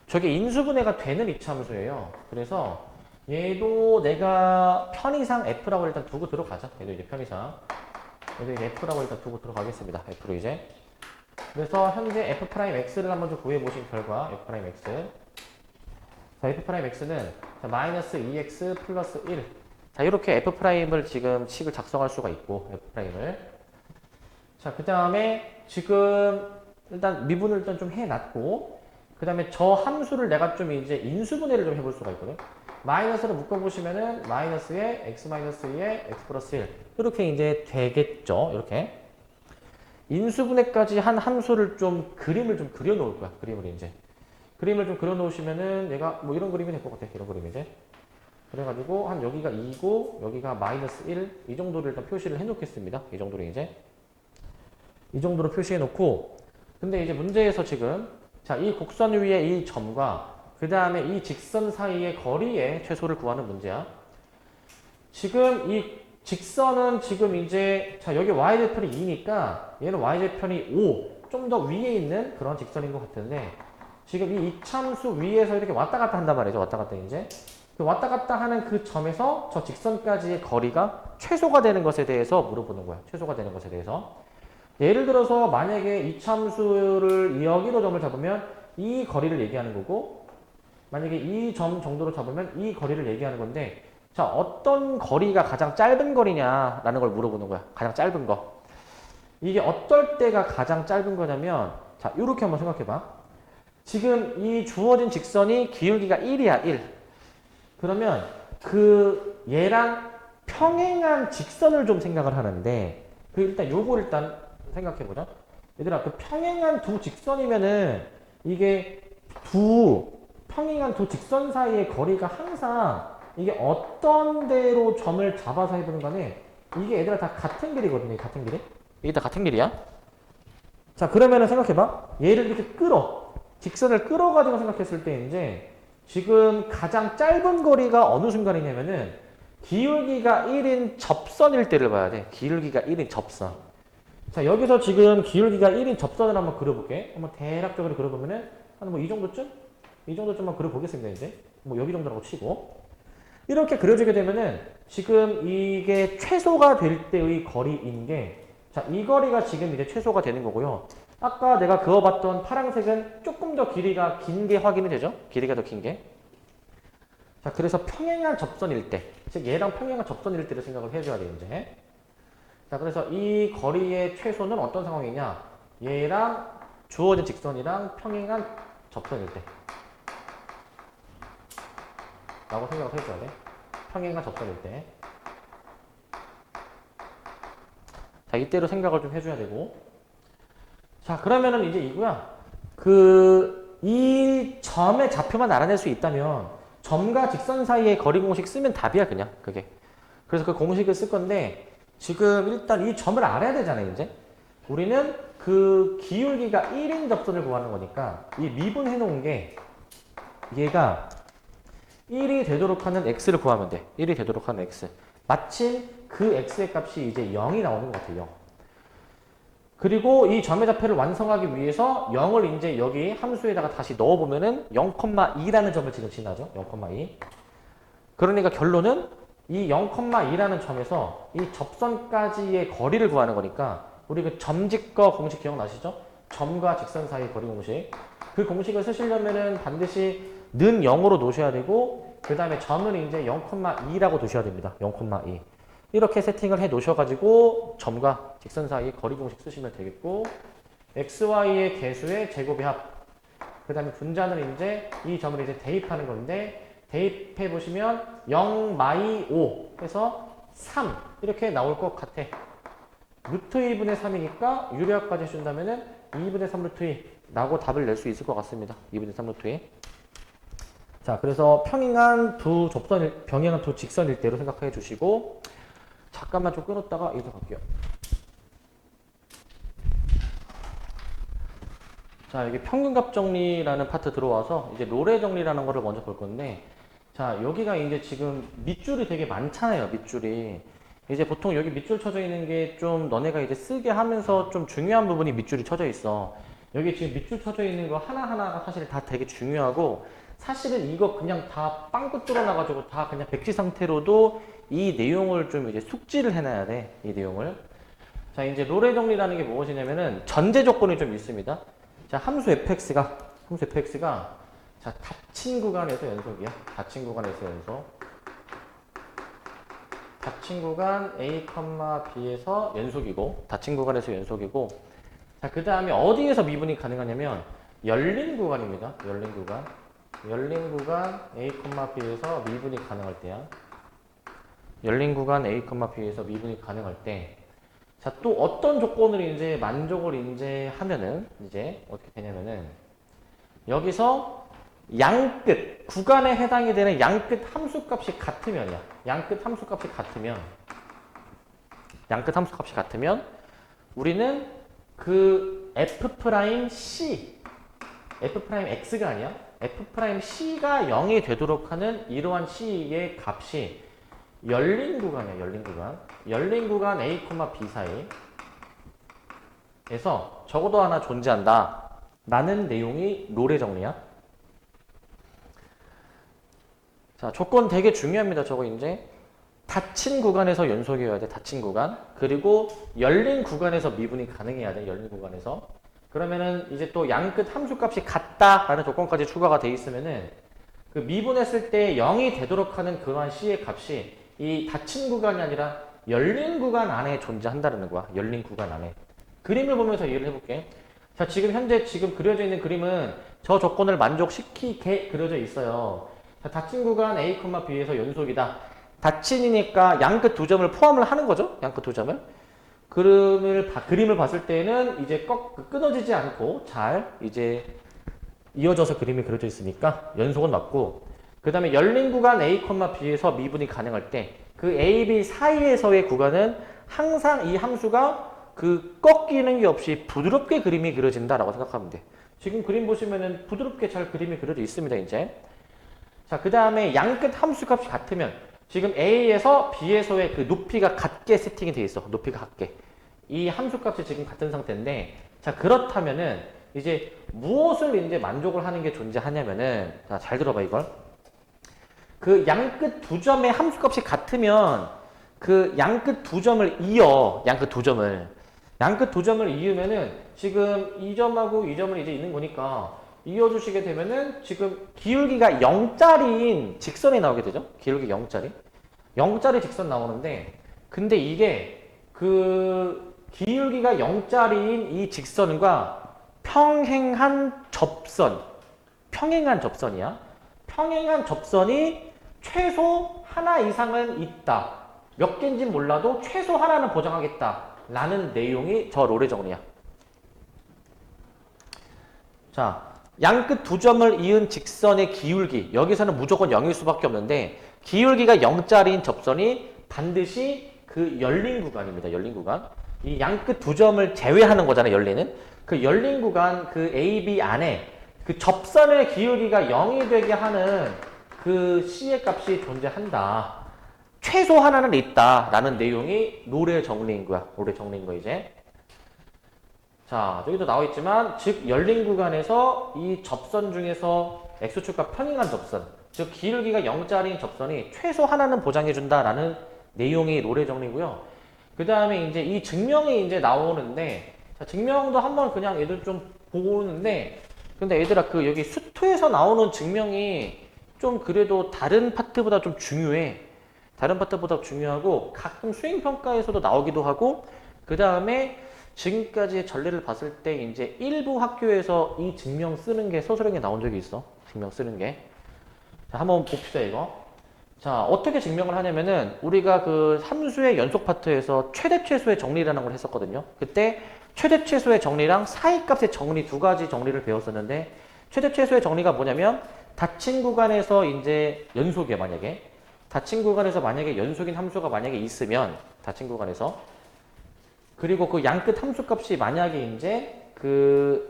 저게 인수분해가 되는 이차함수예요. 그래서 얘도 내가 편의상 F라고 일단 두고 들어가자. 얘도 이제 편의상. 얘도 이제 F라고 일단 두고 들어가겠습니다. F로 이제. 그래서 현재 F'X를 한번 좀 구해보신 결과, F'X. 자, F'X는 마이너스 2X 플러스 1. 자, 이렇게 F'을 지금 식을 작성할 수가 있고, F'을. 자, 그 다음에 지금 일단 미분을 일단 좀 해놨고, 그 다음에 저 함수를 내가 좀 이제 인수분해를 좀 해볼 수가 있거든. 마이너스를 묶어보시면은 마이너스에 x 마이너스 2에 x 플러스 1 이렇게 이제 되겠죠. 이렇게 인수분해까지 한 함수를 좀 그림을 좀 그려놓을 거야. 그림을 좀 그려놓으시면은 얘가 뭐 이런 그림이 될 것 같아. 이런 그림 이제. 그래가지고 한 여기가 2고 여기가 마이너스 1 이 정도를 일단 표시를 해놓겠습니다. 이 정도로 이제 이 정도로 표시해놓고, 근데 이제 문제에서 지금 자, 이 곡선 위에 이 점과 그 다음에 이 직선 사이의 거리의 최소를 구하는 문제야. 지금 이 직선은 지금 이제, 자, 여기 y절편이 2니까 얘는 y절편이 5, 좀 더 위에 있는 그런 직선인 것 같은데, 지금 이 이참수 위에서 이렇게 왔다 갔다 한단 말이죠. 왔다 갔다 이제. 그 왔다 갔다 하는 그 점에서 저 직선까지의 거리가 최소가 되는 것에 대해서 물어보는 거야. 최소가 되는 것에 대해서. 예를 들어서 만약에 이참수를 여기로 점을 잡으면 이 거리를 얘기하는 거고, 만약에 이 점 정도로 잡으면 이 거리를 얘기하는 건데, 자, 어떤 거리가 가장 짧은 거리냐라는 걸 물어보는 거야. 가장 짧은 거. 이게 어떨 때가 가장 짧은 거냐면, 자, 이렇게 한번 생각해 봐. 지금 이 주어진 직선이 기울기가 1이야, 1. 그러면 그 얘랑 평행한 직선을 좀 생각을 하는데, 그 일단 요거 일단 생각해 보자. 얘들아, 그 평행한 두 직선이면은 이게 평행한 두 직선 사이의 거리가 항상 이게 어떤 데로 점을 잡아서 해보는 간에 이게 얘들아 다 같은 길이거든요. 같은 길이. 이게 다 같은 길이야. 자, 그러면은 생각해봐. 얘를 이렇게 직선을 끌어가지고 생각했을 때 이제 지금 가장 짧은 거리가 어느 순간이냐면은 기울기가 1인 접선일 때를 봐야 돼. 기울기가 1인 접선. 자, 여기서 지금 기울기가 1인 접선을 한번 그려볼게. 한번 대략적으로 그려보면은 한 뭐 이 정도쯤? 이 정도쯤만 그려보겠습니다, 이제. 뭐 여기 정도라고 치고. 이렇게 그려지게 되면은 지금 이게 최소가 될 때의 거리인 게, 자, 이 거리가 지금 이제 최소가 되는 거고요. 아까 내가 그어봤던 파란색은 조금 더 길이가 긴 게 확인이 되죠? 길이가 더 긴 게. 자, 그래서 평행한 접선일 때, 즉 얘랑 평행한 접선일 때를 생각을 해줘야 돼요, 이제. 자, 그래서 이 거리의 최소는 어떤 상황이냐? 얘랑 주어진 직선이랑 평행한 접선일 때. 라고 생각을 해줘야 돼. 평행한 접선일 때. 자, 이때로 생각을 좀 해줘야 되고. 자, 그러면은 이제 이거야. 이 점의 좌표만 알아낼 수 있다면 점과 직선 사이의 거리 공식 쓰면 답이야, 그냥. 그게. 그래서 그 공식을 쓸 건데, 지금 일단 이 점을 알아야 되잖아요, 이제. 우리는 그 기울기가 1인 접선을 구하는 거니까 이 미분해 놓은 게 얘가 1이 되도록 하는 x를 구하면 돼. 1이 되도록 하는 x. 마침 그 x의 값이 이제 0이 나오는 것 같아요. 그리고 이 점의 좌표를 완성하기 위해서 0을 이제 여기 함수에다가 다시 넣어보면은 0,2라는 점을 지금 지나죠. 0,2. 그러니까 결론은 이 0,2라는 점에서 이 접선까지의 거리를 구하는 거니까 우리 그 점직거 공식 기억나시죠? 점과 직선 사이 거리 공식. 그 공식을 쓰시려면은 반드시 는 0으로 놓으셔야 되고, 그 다음에 점은 이제 0,2라고 두셔야 됩니다. 0,2. 이렇게 세팅을 해 놓으셔가지고 점과 직선 사이 거리 공식 쓰시면 되겠고, xy의 개수의 제곱의 합. 그 다음에 분자는 이제 이 점을 이제 대입하는 건데, 대입해 보시면 0-5 해서 3 이렇게 나올 것 같아. 루트 2분의 3이니까 유리화까지 해준다면은 2분의 3 루트 2 라고 답을 낼 수 있을 것 같습니다. 2분의 3 루트 2. 자, 그래서 평행한 두 직선일 때로 생각해 주시고, 잠깐만 좀 끊었다가 이제 갈게요. 자, 여기 평균값 정리라는 파트 들어와서 이제 로레 정리라는 거를 먼저 볼 건데, 자, 여기가 이제 지금 밑줄이 되게 많잖아요, 밑줄이. 이제 보통 여기 밑줄 쳐져 있는 게 좀 너네가 이제 쓰게 하면서 좀 중요한 부분이 밑줄이 쳐져 있어. 여기 지금 밑줄 쳐져 있는 거 하나하나가 사실 다 되게 중요하고, 사실은 이거 그냥 다 빵꾸 뚫어놔가지고 다 그냥 백지 상태로도 이 내용을 좀 이제 숙지를 해놔야 돼, 이 내용을. 자, 이제 로레 정리라는 게 무엇이냐면은 전제 조건이 좀 있습니다. 자, 함수 fx가 자, 닫힌 구간에서 연속이야. 닫힌 구간에서 연속. 닫힌 구간 a, b에서 연속이고, 닫힌 구간에서 연속이고, 자, 그 다음에 어디에서 미분이 가능하냐면 열린 구간입니다. 열린 구간. 열린 구간 a, b에서 미분이 가능할 때야. 열린 구간 a, b에서 미분이 가능할 때. 자, 또 어떤 조건을 이제 만족을 이제 하면은 이제 어떻게 되냐면은 여기서 양끝 구간에 해당이 되는 양끝 함수값이 같으면이야. 양끝 함수값이 같으면 우리는 그 f'x가 아니야. f'c가 0이 되도록 하는 이러한 c의 값이 열린 구간이야. 열린 구간 a, b 사이에서 적어도 하나 존재한다 라는 내용이 로레 정리야. 자, 조건 되게 중요합니다. 저거 이제 닫힌 구간에서 연속이어야 돼. 닫힌 구간. 그리고 열린 구간에서 미분이 가능해야 돼. 열린 구간에서. 그러면은 이제 또 양끝 함수값이 같다라는 조건까지 추가가 돼 있으면은 그 미분했을 때 0이 되도록 하는 그러한 C의 값이 이 닫힌 구간이 아니라 열린 구간 안에 존재한다는 거야. 열린 구간 안에. 그림을 보면서 이해를 해볼게. 자, 지금 현재 지금 그려져 있는 그림은 저 조건을 만족시키게 그려져 있어요. 자, 닫힌 구간 A, B에서 연속이다. 닫힌이니까 양끝 두 점을 포함을 하는 거죠. 양끝 두 점을. 그림을 봤을 때는 이제 끊어지지 않고 잘 이제 이어져서 그림이 그려져 있으니까 연속은 맞고, 그 다음에 열린 구간 A, B에서 미분이 가능할 때 그 A, B 사이에서의 구간은 항상 이 함수가 그 꺾이는 게 없이 부드럽게 그림이 그려진다라고 생각하면 돼. 지금 그림 보시면은 부드럽게 잘 그림이 그려져 있습니다, 이제. 자, 그 다음에 양끝 함수값이 같으면 지금 A에서 B에서의 그 높이가 같게 세팅이 돼 있어. 높이가 같게. 이 함수값이 지금 같은 상태인데, 자, 그렇다면은 이제 무엇을 이제 만족을 하는 게 존재하냐면은, 자, 잘 들어봐, 이걸. 그 양끝 두 점의 함수값이 같으면 그 양끝 두 점을 이어, 양끝 두 점을 이으면은 지금 이 점하고 이 점을 이제 있는 거니까 이어주시게 되면은 지금 기울기가 0짜리인 직선이 나오게 되죠. 기울기 0짜리 직선 나오는데, 근데 이게 그 기울기가 0짜리인 이 직선과 평행한 접선이야. 평행한 접선이 최소 하나 이상은 있다. 몇 개인지는 몰라도 최소 하나는 보장하겠다. 라는 내용이 저 롤의 정리야. 자, 양끝 두 점을 이은 직선의 기울기. 여기서는 무조건 0일 수밖에 없는데, 기울기가 0짜리인 접선이 반드시 그 열린 구간입니다. 열린 구간. 이 양끝 두 점을 제외하는 거잖아요. 열리는. 그 열린 구간 그 AB 안에 그 접선의 기울기가 0이 되게 하는 그 C의 값이 존재한다. 최소 하나는 있다라는 내용이 롤의 정리인 거야. 롤의 정리인 거 이제. 자, 여기도 나와 있지만, 즉 열린 구간에서 이 접선 중에서 X축과 평행한 접선, 즉 기울기가 0짜리인 접선이 최소 하나는 보장해 준다라는 내용이 롤의 정리고요. 그 다음에 이제 이 증명이 이제 나오는데, 자, 증명도 한번 그냥 얘들 좀 보고 오는데, 근데 얘들아, 그 여기 수투에서 나오는 증명이 좀 그래도 다른 파트보다 좀 중요해. 다른 파트보다 중요하고 가끔 수행평가에서도 나오기도 하고, 그 다음에 지금까지의 전례를 봤을 때 이제 일부 학교에서 이 증명 쓰는 게 서술형에 나온 적이 있어. 증명 쓰는 게. 자, 한번 봅시다, 이거. 자, 어떻게 증명을 하냐면은 우리가 그 함수의 연속 파트에서 최대 최소의 정리라는 걸 했었거든요. 그때 최대 최소의 정리랑 사이값의 정리 두 가지 정리를 배웠었는데, 최대 최소의 정리가 뭐냐면 닫힌 구간에서 이제 연속이야, 만약에. 닫힌 구간에서 만약에 연속인 함수가 만약에 있으면, 닫힌 구간에서, 그리고 그 양끝 함수값이 만약에 이제 그냥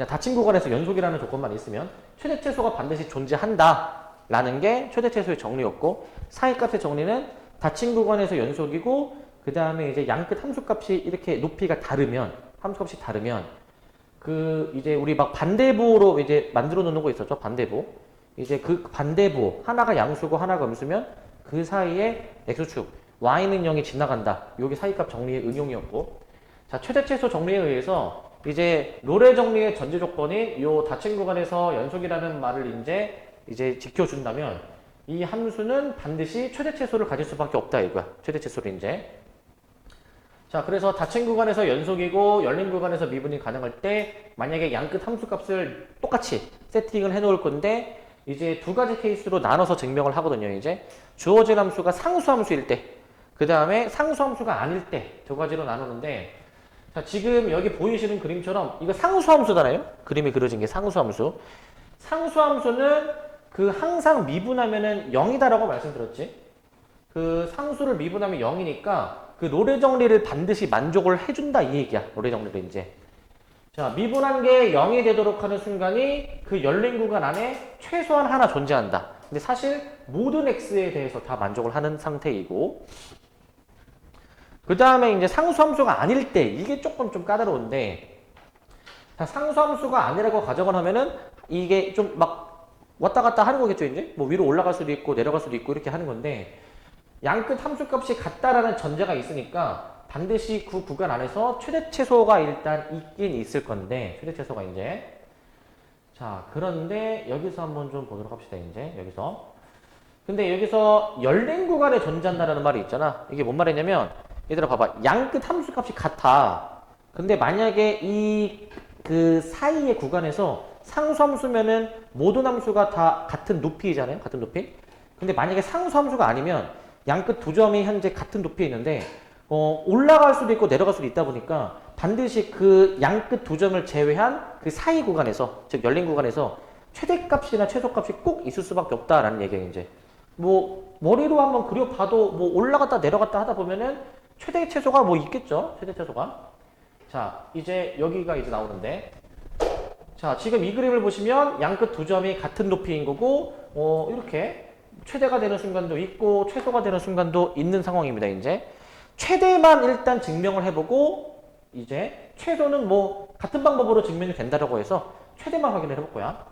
닫힌 구간에서 연속이라는 조건만 있으면 최대 최소가 반드시 존재한다라는 게 최대 최소의 정리였고, 사이값의 정리는 닫힌 구간에서 연속이고, 그 다음에 이제 양끝 함수값이 이렇게 높이가 다르면, 함수값이 다르면, 그 이제 우리 막 반대부로 이제 만들어 놓는 거 있었죠. 반대부. 이제 그 반대부 하나가 양수고 하나가 음수면 그 사이에 x축 y는 0이 지나간다. 요게 사이값 정리의 응용이었고, 자, 최대 최소 정리에 의해서 이제 롤의 정리의 전제 조건인 요 닫힌 구간에서 연속이라는 말을 이제 지켜준다면 이 함수는 반드시 최대 최소를 가질 수밖에 없다, 이거야. 최대 최소를 이제. 자, 그래서 닫힌 구간에서 연속이고 열린 구간에서 미분이 가능할 때 만약에 양끝 함수값을 똑같이 세팅을 해 놓을 건데, 이제 두 가지 케이스로 나눠서 증명을 하거든요. 이제 주어진 함수가 상수함수일 때, 그 다음에 상수함수가 아닐 때 두 가지로 나누는데, 자, 지금 여기 보이시는 그림처럼 이거 상수함수잖아요. 그림이 그려진 게 상수함수. 상수함수는 그 항상 미분하면은 0이다라고 말씀드렸지. 그 상수를 미분하면 0이니까 그 롤의 정리를 반드시 만족을 해준다, 이 얘기야. 롤의 정리를 이제. 자, 미분한 게 0이 되도록 하는 순간이 그 열린 구간 안에 최소한 하나 존재한다. 근데 사실 모든 x에 대해서 다 만족을 하는 상태이고, 그 다음에 이제 상수함수가 아닐 때, 이게 조금 좀 까다로운데, 자, 상수함수가 아니라고 가정을 하면은 이게 좀 막 왔다 갔다 하는 거겠죠, 이제? 뭐 위로 올라갈 수도 있고 내려갈 수도 있고 이렇게 하는 건데, 양끝 함수값이 같다라는 전제가 있으니까 반드시 그 구간 안에서 최대 최소가 일단 있긴 있을 건데 최대 최소가 이제 자 그런데 여기서 한번 좀 보도록 합시다. 이제 여기서 근데 여기서 열린 구간에 존재한다는 말이 있잖아. 이게 뭔 말이냐면 얘들아 봐봐. 양끝 함수값이 같아. 근데 만약에 이 그 사이의 구간에서 상수함수면은 모든 함수가 다 같은 높이잖아요. 같은 높이. 근데 만약에 상수함수가 아니면 양끝 두 점이 현재 같은 높이에 있는데 올라갈 수도 있고 내려갈 수도 있다 보니까 반드시 그 양끝 두 점을 제외한 그 사이 구간에서 즉 열린 구간에서 최대값이나 최소값이 꼭 있을 수밖에 없다라는 얘기예요. 이제 뭐 머리로 한번 그려봐도 뭐 올라갔다 내려갔다 하다 보면은 최대 최소가 뭐 있겠죠. 최대 최소가. 자 이제 여기가 이제 나오는데 자 지금 이 그림을 보시면 양끝 두 점이 같은 높이인 거고 이렇게 최대가 되는 순간도 있고 최소가 되는 순간도 있는 상황입니다. 이제 최대만 일단 증명을 해보고 이제 최소는 뭐 같은 방법으로 증명이 된다라고 해서 최대만 확인을 해볼 거야.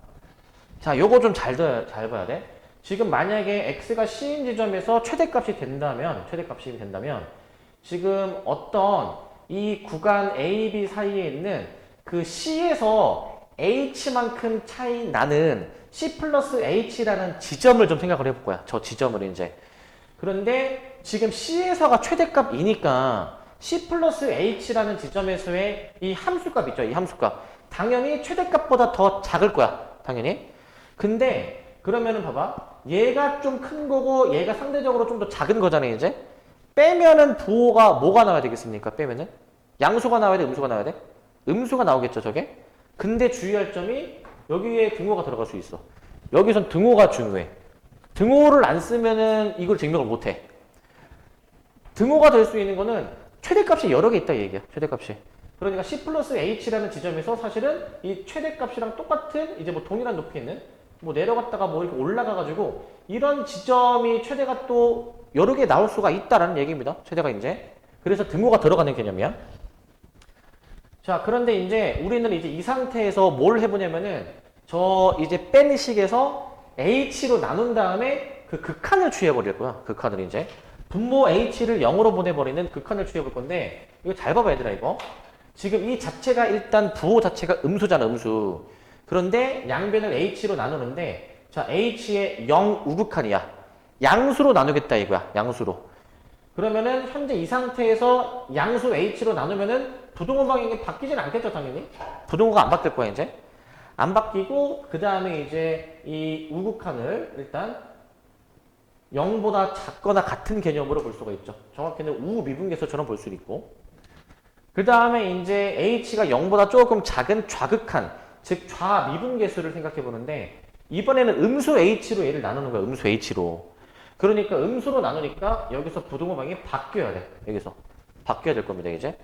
자 요거 좀 잘 봐야 돼. 지금 만약에 x가 c인 지점에서 최대값이 된다면 지금 어떤 이 구간 A, B 사이에 있는 그 C에서 H만큼 차이 나는 C 플러스 H라는 지점을 좀 생각을 해볼 거야. 저 지점을 이제. 그런데 지금 C에서가 최대값이니까 C 플러스 H라는 지점에서의 이 함수값 있죠. 이 함수값. 당연히 최대값보다 더 작을 거야. 당연히. 근데 그러면은 봐봐. 얘가 좀 큰 거고 얘가 상대적으로 좀 더 작은 거잖아요. 이제. 빼면은 부호가 뭐가 나와야 되겠습니까? 빼면은 양수가 나와야 돼, 음수가 나와야 돼? 음수가 나오겠죠, 저게? 근데 주의할 점이 여기에 등호가 들어갈 수 있어. 여기선 등호가 중요해. 등호를 안 쓰면은 이걸 증명을 못 해. 등호가 될 수 있는 거는 최대값이 여러 개 있다 이 얘기야. 최대값이. 그러니까 C 플러스 H라는 지점에서 사실은 이 최대값이랑 똑같은 이제 뭐 동일한 높이에 있는 뭐 내려갔다가 뭐 이렇게 올라가가지고 이런 지점이 최대가 또 여러 개 나올 수가 있다라는 얘기입니다. 최대가 이제. 그래서 등호가 들어가는 개념이야. 자, 그런데 이제 우리는 이제 이 상태에서 뭘 해보냐면은 저 이제 뺀 식에서 H로 나눈 다음에 그 극한을 취해버릴 거야. 극한을 이제. 분모 H를 0으로 보내버리는 극한을 취해볼 건데 이거 잘 봐봐 얘들아 이거. 지금 이 자체가 일단 부호 자체가 음수잖아 음수. 그런데 양변을 H로 나누는데 자 H의 0 우극한이야. 양수로 나누겠다 이거야. 양수로. 그러면은 현재 이 상태에서 양수 H로 나누면은 부등호 방향이 바뀌진 않겠죠 당연히. 부등호가 안 바뀔 거야 이제. 안 바뀌고 그 다음에 이제 이 우극한을 일단 0보다 작거나 같은 개념으로 볼 수가 있죠. 정확히는 우미분계수처럼 볼 수 있고. 그 다음에 이제 H가 0보다 조금 작은 좌극한, 즉 좌미분계수를 생각해 보는데 이번에는 음수 H로 얘를 나누는 거야. 음수 H로. 그러니까 음수로 나누니까 여기서 부등호 방향이 바뀌어야 돼. 여기서. 바뀌어야 될 겁니다. 이제.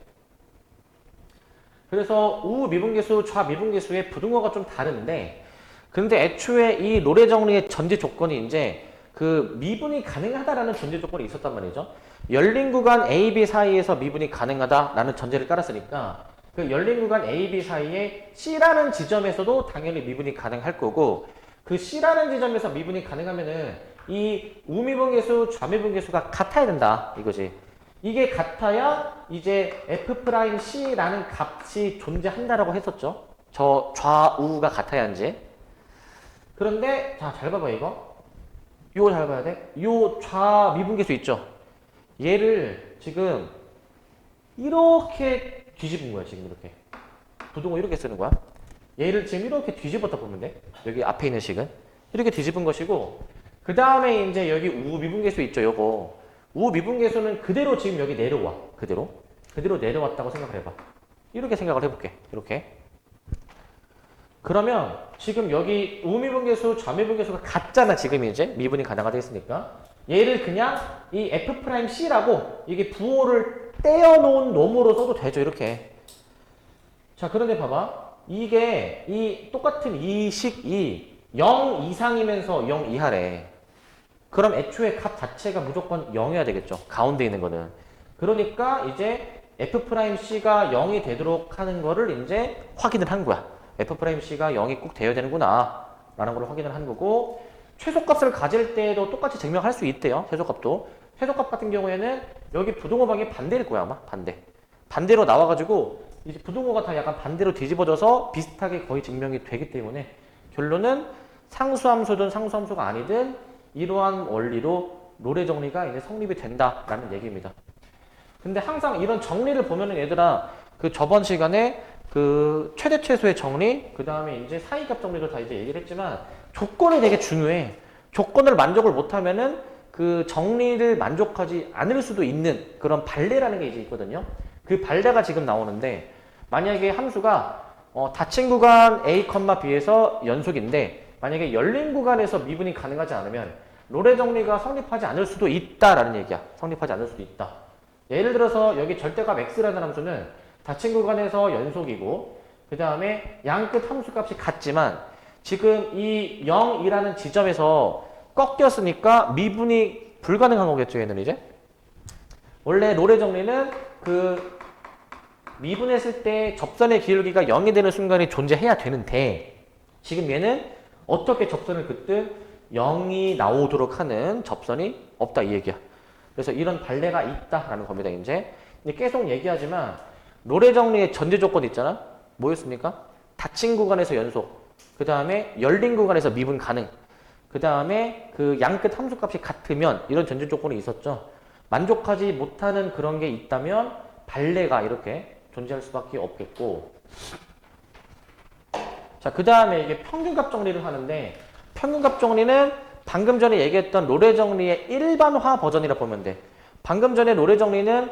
그래서 우미분계수, 좌미분계수의 부등호가 좀 다른데 근데 애초에 이 로레 정리의 전제 조건이 이제 그 미분이 가능하다라는 전제 조건이 있었단 말이죠. 열린 구간 A, B 사이에서 미분이 가능하다라는 전제를 깔았으니까 그 열린 구간 A, B 사이에 C라는 지점에서도 당연히 미분이 가능할 거고 그 C라는 지점에서 미분이 가능하면은 이 우미분계수, 좌미분계수가 같아야 된다 이거지. 이게 같아야 이제 F'C라는 값이 존재한다라고 했었죠. 저 좌우가 같아야 이제. 그런데 자, 잘 봐봐 이거. 이거 잘 봐야 돼. 요 좌미분계수 있죠. 얘를 지금 이렇게 뒤집은 거야. 지금 이렇게. 부등호 이렇게 쓰는 거야. 얘를 지금 이렇게 뒤집었다 보면 돼. 여기 앞에 있는 식은. 이렇게 뒤집은 것이고 그 다음에 이제 여기 우미분계수 있죠. 요거. 우미분계수는 그대로 지금 여기 내려와. 그대로 내려왔다고 생각을 해봐. 이렇게 생각을 해볼게. 이렇게. 그러면 지금 여기 우미분계수, 좌미분계수가 같잖아. 지금 이제 미분이 가능하다 했으니까. 얘를 그냥 이 F'C라고 이게 부호를 떼어놓은 놈으로 써도 되죠. 이렇게. 자, 그런데 봐봐. 이게 이 똑같은 이 식이 0 이상이면서 0 이하래. 그럼 애초에 값 자체가 무조건 0이어야 되겠죠. 가운데 있는 거는. 그러니까 이제 F'C가 0이 되도록 하는 거를 이제 확인을 한 거야. F'C가 0이 꼭 되어야 되는구나 라는 걸 확인을 한 거고 최소값을 가질 때도 똑같이 증명할 수 있대요. 최소값도. 최소값 같은 경우에는 여기 부동호방이 반대일 거야, 아마. 반대로 나와가지고 이제 부동호가 다 약간 반대로 뒤집어져서 비슷하게 거의 증명이 되기 때문에 결론은 상수함수든 상수함수가 아니든 이러한 원리로 롤의 정리가 이제 성립이 된다라는 얘기입니다. 근데 항상 이런 정리를 보면은 얘들아 그 저번 시간에 그 최대 최소의 정리, 그 다음에 이제 사이값 정리도 다 이제 얘기를 했지만 조건이 되게 중요해. 조건을 만족을 못하면은 그 정리를 만족하지 않을 수도 있는 그런 발레라는 게 이제 있거든요. 그 발레가 지금 나오는데 만약에 함수가 닫힌 구간 A, B에서 연속인데 만약에 열린 구간에서 미분이 가능하지 않으면 롤의 정리가 성립하지 않을 수도 있다라는 얘기야. 성립하지 않을 수도 있다. 예를 들어서 여기 절대값 x라는 함수는 닫힌 구간에서 연속이고 그 다음에 양끝 함수값이 같지만 지금 이 0이라는 지점에서 꺾였으니까 미분이 불가능한 거겠죠, 얘는 이제. 원래 롤의 정리는 그 미분했을 때 접선의 기울기가 0이 되는 순간이 존재해야 되는데 지금 얘는 어떻게 접선을 긋든 0이 나오도록 하는 접선이 없다 이 얘기야. 그래서 이런 발레가 있다라는 겁니다, 이제. 근데 계속 얘기하지만 롤의 정리의 전제 조건 있잖아. 뭐였습니까? 닫힌 구간에서 연속. 그 다음에 열린 구간에서 미분 가능. 그 다음에 그 양끝 함수값이 같으면 이런 전제 조건이 있었죠. 만족하지 못하는 그런 게 있다면 발레가 이렇게 존재할 수밖에 없겠고. 자, 그 다음에 이게 평균값 정리를 하는데 평균값 정리는 방금 전에 얘기했던 롤의 정리의 일반화 버전이라 보면 돼. 방금 전에 롤의 정리는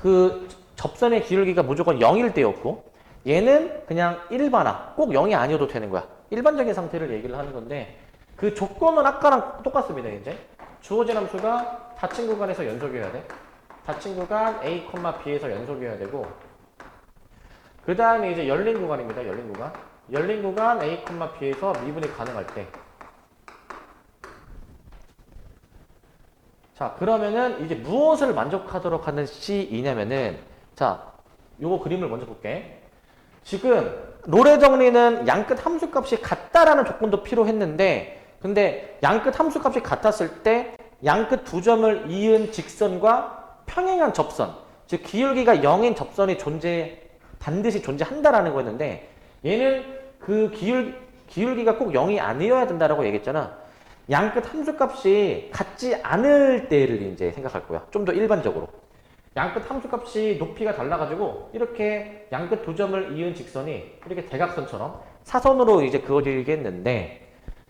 그 접선의 기울기가 무조건 0일 때였고 얘는 그냥 일반화, 꼭 0이 아니어도 되는 거야. 일반적인 상태를 얘기를 하는 건데 그 조건은 아까랑 똑같습니다. 이제 주어진 함수가 닫힌 구간에서 연속이어야 돼. 닫힌 구간 A, B에서 연속이어야 되고 그 다음에 이제 열린 구간입니다. 열린 구간 A, B에서 미분이 가능할 때. 자, 그러면은 이제 무엇을 만족하도록 하는 C이냐면은 자, 요거 그림을 먼저 볼게. 지금 롤의 정리는 양끝 함수값이 같다라는 조건도 필요했는데 근데 양끝 함수값이 같았을 때 양끝 두 점을 이은 직선과 평행한 접선, 즉 기울기가 0인 접선이 반드시 존재한다라는 거였는데 얘는 그 기울기가 꼭 0이 아니어야 된다라고 얘기했잖아. 양끝 함수값이 같지 않을 때를 이제 생각할 거야. 좀 더 일반적으로. 양끝 함수값이 높이가 달라가지고 이렇게 양끝 두 점을 이은 직선이 이렇게 대각선처럼 사선으로 이제 그어지겠는데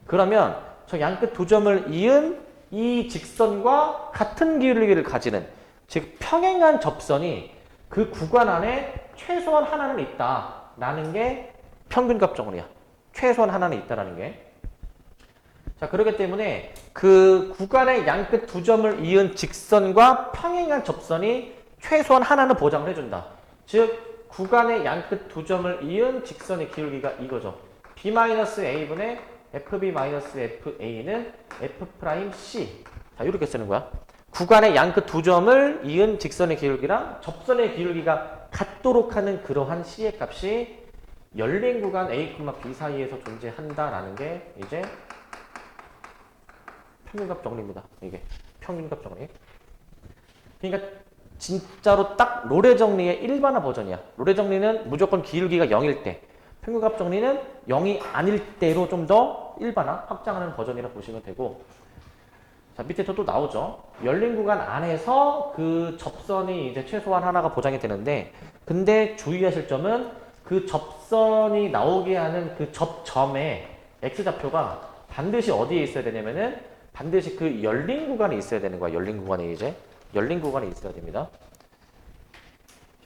그러면 저 양끝 두 점을 이은 이 직선과 같은 기울기를 가지는 즉 평행한 접선이 그 구간 안에 최소한 하나는 있다라는 게 평균값 정리야. 최소한 하나는 있다라는 게. 자, 그렇기 때문에 그 구간의 양끝 두 점을 이은 직선과 평행한 접선이 최소한 하나는 보장을 해준다. 즉 구간의 양끝 두 점을 이은 직선의 기울기가 이거죠. B-A분의 FB-FA는 F'C. 자, 이렇게 쓰는 거야. 구간의 양끝 두 점을 이은 직선의 기울기랑 접선의 기울기가 같도록 하는 그러한 C의 값이 열린 구간 A, B 사이에서 존재한다라는 게 이제 평균값 정리입니다. 이게 평균값 정리. 그러니까 진짜로 딱 롤의 정리의 일반화 버전이야. 롤의 정리는 무조건 기울기가 0일 때, 평균값 정리는 0이 아닐 때로 좀 더 일반화, 확장하는 버전이라 보시면 되고. 자, 밑에 또 나오죠. 열린 구간 안에서 그 접선이 이제 최소한 하나가 보장이 되는데, 근데 주의하실 점은 그 접선이 나오게 하는 그 접점의 x좌표가 반드시 어디에 있어야 되냐면은 반드시 그 열린 구간에 있어야 되는 거야. 열린 구간에 있어야 됩니다.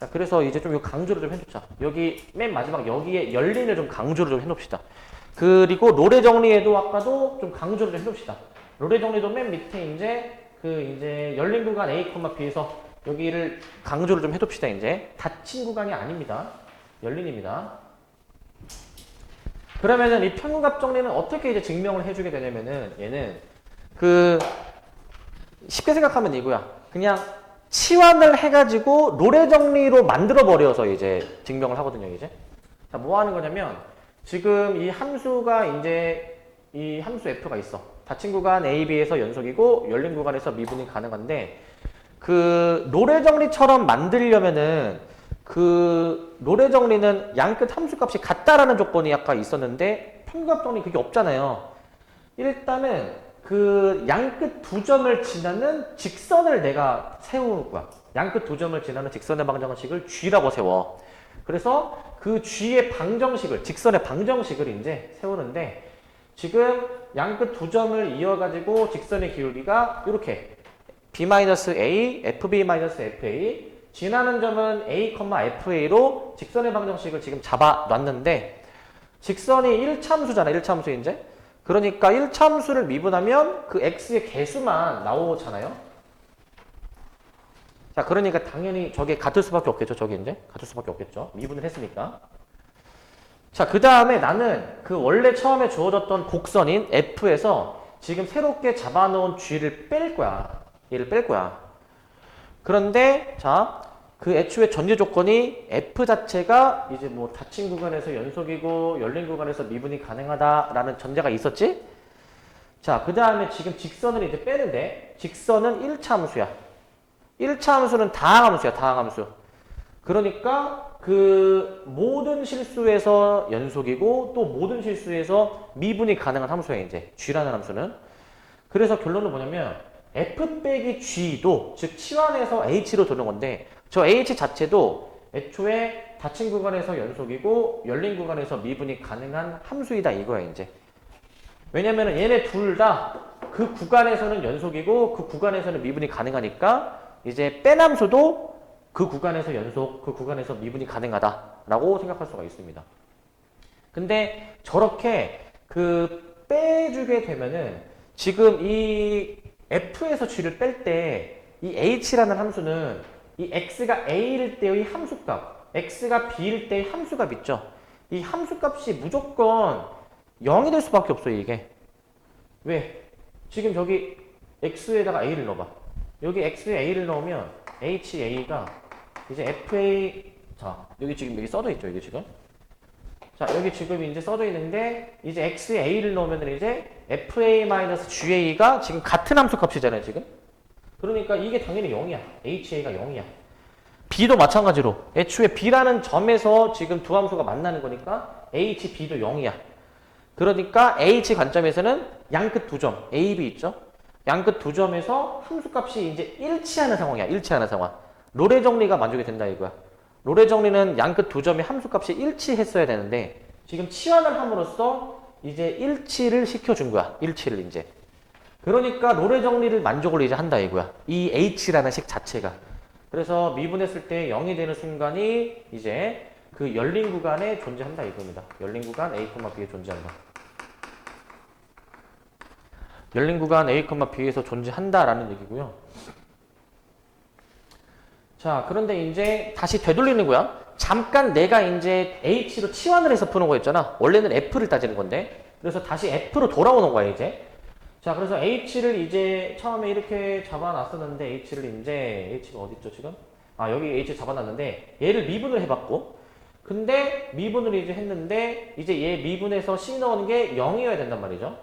자, 그래서 이제 좀 강조를 좀 해놓자. 여기 맨 마지막 여기에 열린을 좀 강조를 좀 해놓읍시다. 그리고 롤의 정리에도 아까도 좀 강조를 좀 해놓읍시다. 롤의 정리도 맨 밑에 이제 열린 구간 A, B에서 여기를 강조를 좀 해둡시다. 이제 닫힌 구간이 아닙니다. 열린입니다. 그러면은 이 평균값 정리는 어떻게 이제 증명을 해주게 되냐면은 얘는 쉽게 생각하면 이거야. 그냥 치환을 해가지고 롤의 정리로 만들어버려서 이제 증명을 하거든요, 이제. 자, 뭐 하는 거냐면, 지금 이 함수가 이제, 이 함수 f가 있어. 닫힌 구간 A, B에서 연속이고 열린 구간에서 미분이 가능한데 그 노래 정리처럼 만들려면은 그 노래 정리는 양끝 함수값이 같다라는 조건이 아까 있었는데 평균값 정리 그게 없잖아요. 일단은 그 양끝 두 점을 지나는 직선을 내가 세우는 거야. 양끝 두 점을 지나는 직선의 방정식을 G라고 세워. 그래서 그 G의 방정식을, 직선의 방정식을 이제 세우는데 지금 양끝 두 점을 이어가지고 직선의 기울기가 이렇게 B-A, FB-FA 지나는 점은 A, FA로 직선의 방정식을 지금 잡아놨는데 직선이 1차함수잖아, 1차함수 이제. 그러니까 1차함수를 미분하면 그 x의 개수만 나오잖아요. 자, 그러니까 당연히 저게 같을 수밖에 없겠죠, 저게 이제. 같을 수밖에 없겠죠. 미분을 했으니까. 자, 그 다음에 나는 그 원래 처음에 주어졌던 곡선인 F에서 지금 새롭게 잡아놓은 G를 뺄 거야. 얘를 뺄 거야. 그런데, 자, 그 애초에 전제 조건이 F 자체가 이제 뭐 닫힌 구간에서 연속이고 열린 구간에서 미분이 가능하다라는 전제가 있었지? 자, 그 다음에 지금 직선을 이제 빼는데 직선은 1차 함수야. 1차 함수는 다항함수야, 다항함수. 그러니까 그 모든 실수에서 연속이고 또 모든 실수에서 미분이 가능한 함수야, 이제. G라는 함수는. 그래서 결론은 뭐냐면 F 빼기 G도 즉 치환해서 H로 도는 건데 저 H 자체도 애초에 닫힌 구간에서 연속이고 열린 구간에서 미분이 가능한 함수이다 이거야 이제. 왜냐면은 얘네 둘 다 그 구간에서는 연속이고 그 구간에서는 미분이 가능하니까 이제 뺀 함수도 그 구간에서 연속, 그 구간에서 미분이 가능하다라고 생각할 수가 있습니다. 근데 저렇게 그 빼주게 되면은 지금 이 F에서 G를 뺄 때 이 H라는 함수는 이 x가 a일 때의 함수값, x가 b일 때의 함수값 있죠. 이 함수값이 무조건 0이 될 수밖에 없어요, 이게. 왜? 지금 저기 x에다가 a를 넣어봐. 여기 x에 a를 넣으면 ha가 이제 fa, 자, 여기 지금 여기 써져 있죠, 이게 지금. 자, 여기 지금 이제 써져 있는데 이제 x에 a를 넣으면 이제 fa-ga가 지금 같은 함수값이잖아요, 지금. 그러니까 이게 당연히 0이야. ha가 0이야. b도 마찬가지로 애초에 b라는 점에서 지금 두 함수가 만나는 거니까 h, b도 0이야. 그러니까 h 관점에서는 양끝 두 점, a, b 있죠? 양끝 두 점에서 함수값이 이제 일치하는 상황이야. 일치하는 상황. 롤의 정리가 만족이 된다 이거야. 롤의 정리는 양끝 두 점의 함수값이 일치했어야 되는데 지금 치환을 함으로써 이제 일치를 시켜준 거야. 일치를 이제. 그러니까 롤의 정리를 만족을 이제 한다 이거야. 이 h라는 식 자체가. 그래서 미분했을 때 0이 되는 순간이 이제 그 열린 구간에 존재한다 이겁니다. 열린 구간 A, B에 존재한다. 열린 구간 A, B에서 존재한다라는 얘기고요. 자, 그런데 이제 다시 되돌리는 거야. 잠깐 내가 이제 H로 치환을 해서 푸는 거였잖아. 원래는 F를 따지는 건데. 그래서 다시 F로 돌아오는 거야, 이제. 자, 그래서 H를 이제 처음에 이렇게 잡아놨었는데 H를 이제 H가 어딨죠 지금? 아, 여기 H 잡아놨는데 얘를 미분을 해봤고 근데 미분을 이제 했는데 이제 얘 미분해서 C 넣은 게 0이어야 된단 말이죠.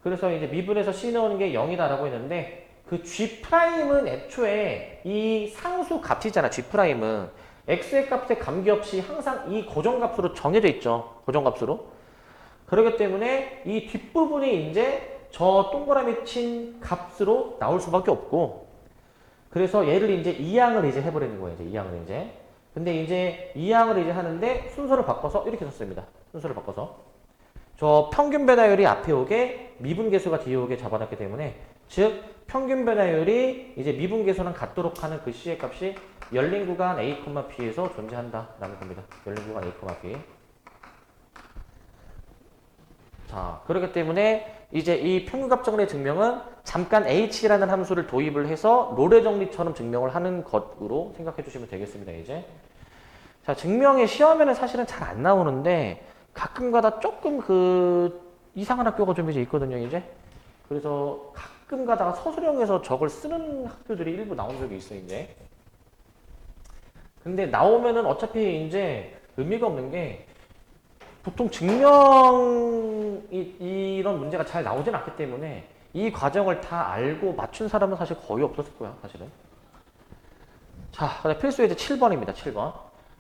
그래서 이제 미분해서 C 넣은 게 0이다라고 했는데 그 G'은 애초에 이 상수 값이잖아. G'은 X의 값에 관계없이 항상 이 고정값으로 정해져 있죠. 고정값으로. 그렇기 때문에 이 뒷부분이 이제 저 동그라미 친 값으로 나올 수밖에 없고 그래서 얘를 이제 이항을 이제 해버리는 거예요. 이제 이항을 이제. 근데 이제 이항을 이제 하는데 순서를 바꿔서 이렇게 썼습니다. 순서를 바꿔서. 저 평균 변화율이 앞에 오게 미분 계수가 뒤에 오게 잡아놨기 때문에 즉 평균 변화율이 이제 미분 계수랑 같도록 하는 그 C의 값이 열린 구간 A, B에서 존재한다라는 겁니다. 열린 구간 A, B. 자, 그렇기 때문에 이제 이 평균값 정리 증명은 잠깐 h라는 함수를 도입을 해서 롤의 정리처럼 증명을 하는 것으로 생각해 주시면 되겠습니다, 이제. 자, 증명의 시험에는 사실은 잘 안 나오는데 가끔가다 조금 그 이상한 학교가 좀 이제 있거든요, 이제. 그래서 가끔 가다가 서술형에서 저걸 쓰는 학교들이 일부 나온 적이 있어요, 이제. 근데 나오면은 어차피 이제 의미가 없는 게 보통 이런 문제가 잘 나오진 않기 때문에 이 과정을 다 알고 맞춘 사람은 사실 거의 없었을 거야, 사실은. 자, 그다음 필수 예제 7번입니다. 7번.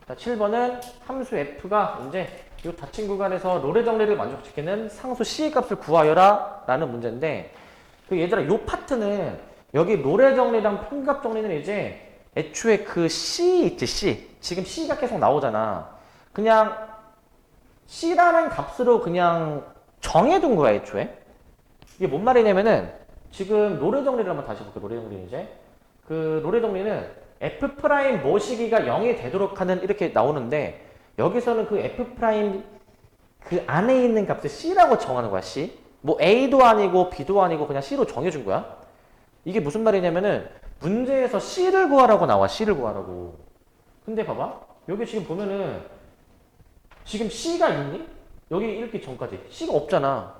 자, 7번은 함수 f가 이제 이 닫힌 구간에서 롤의 정리를 만족시키는 상수 c의 값을 구하여라 라는 문제인데, 그 얘들아, 이 파트는 여기 롤의 정리랑 평균값 정리는 이제 애초에 그 c 있지, c. 지금 c가 계속 나오잖아. 그냥 c라는 값으로 그냥 정해둔 거야, 애초에. 이게 뭔 말이냐면은 지금 롤의 정리를 한번 다시 볼게요. 롤의 정리 이제. 그 롤의 정리는 f' 모 시기가 0이 되도록 하는 이렇게 나오는데, 여기서는 그 f' 그 안에 있는 값을 c라고 정하는 거야, c. 뭐 a도 아니고 b도 아니고 그냥 c로 정해준 거야. 이게 무슨 말이냐면은 문제에서 c를 구하라고 나와, c를 구하라고. 근데 봐봐. 여기 지금 보면은 지금 c가 있니? 여기 읽기 전까지 c가 없잖아.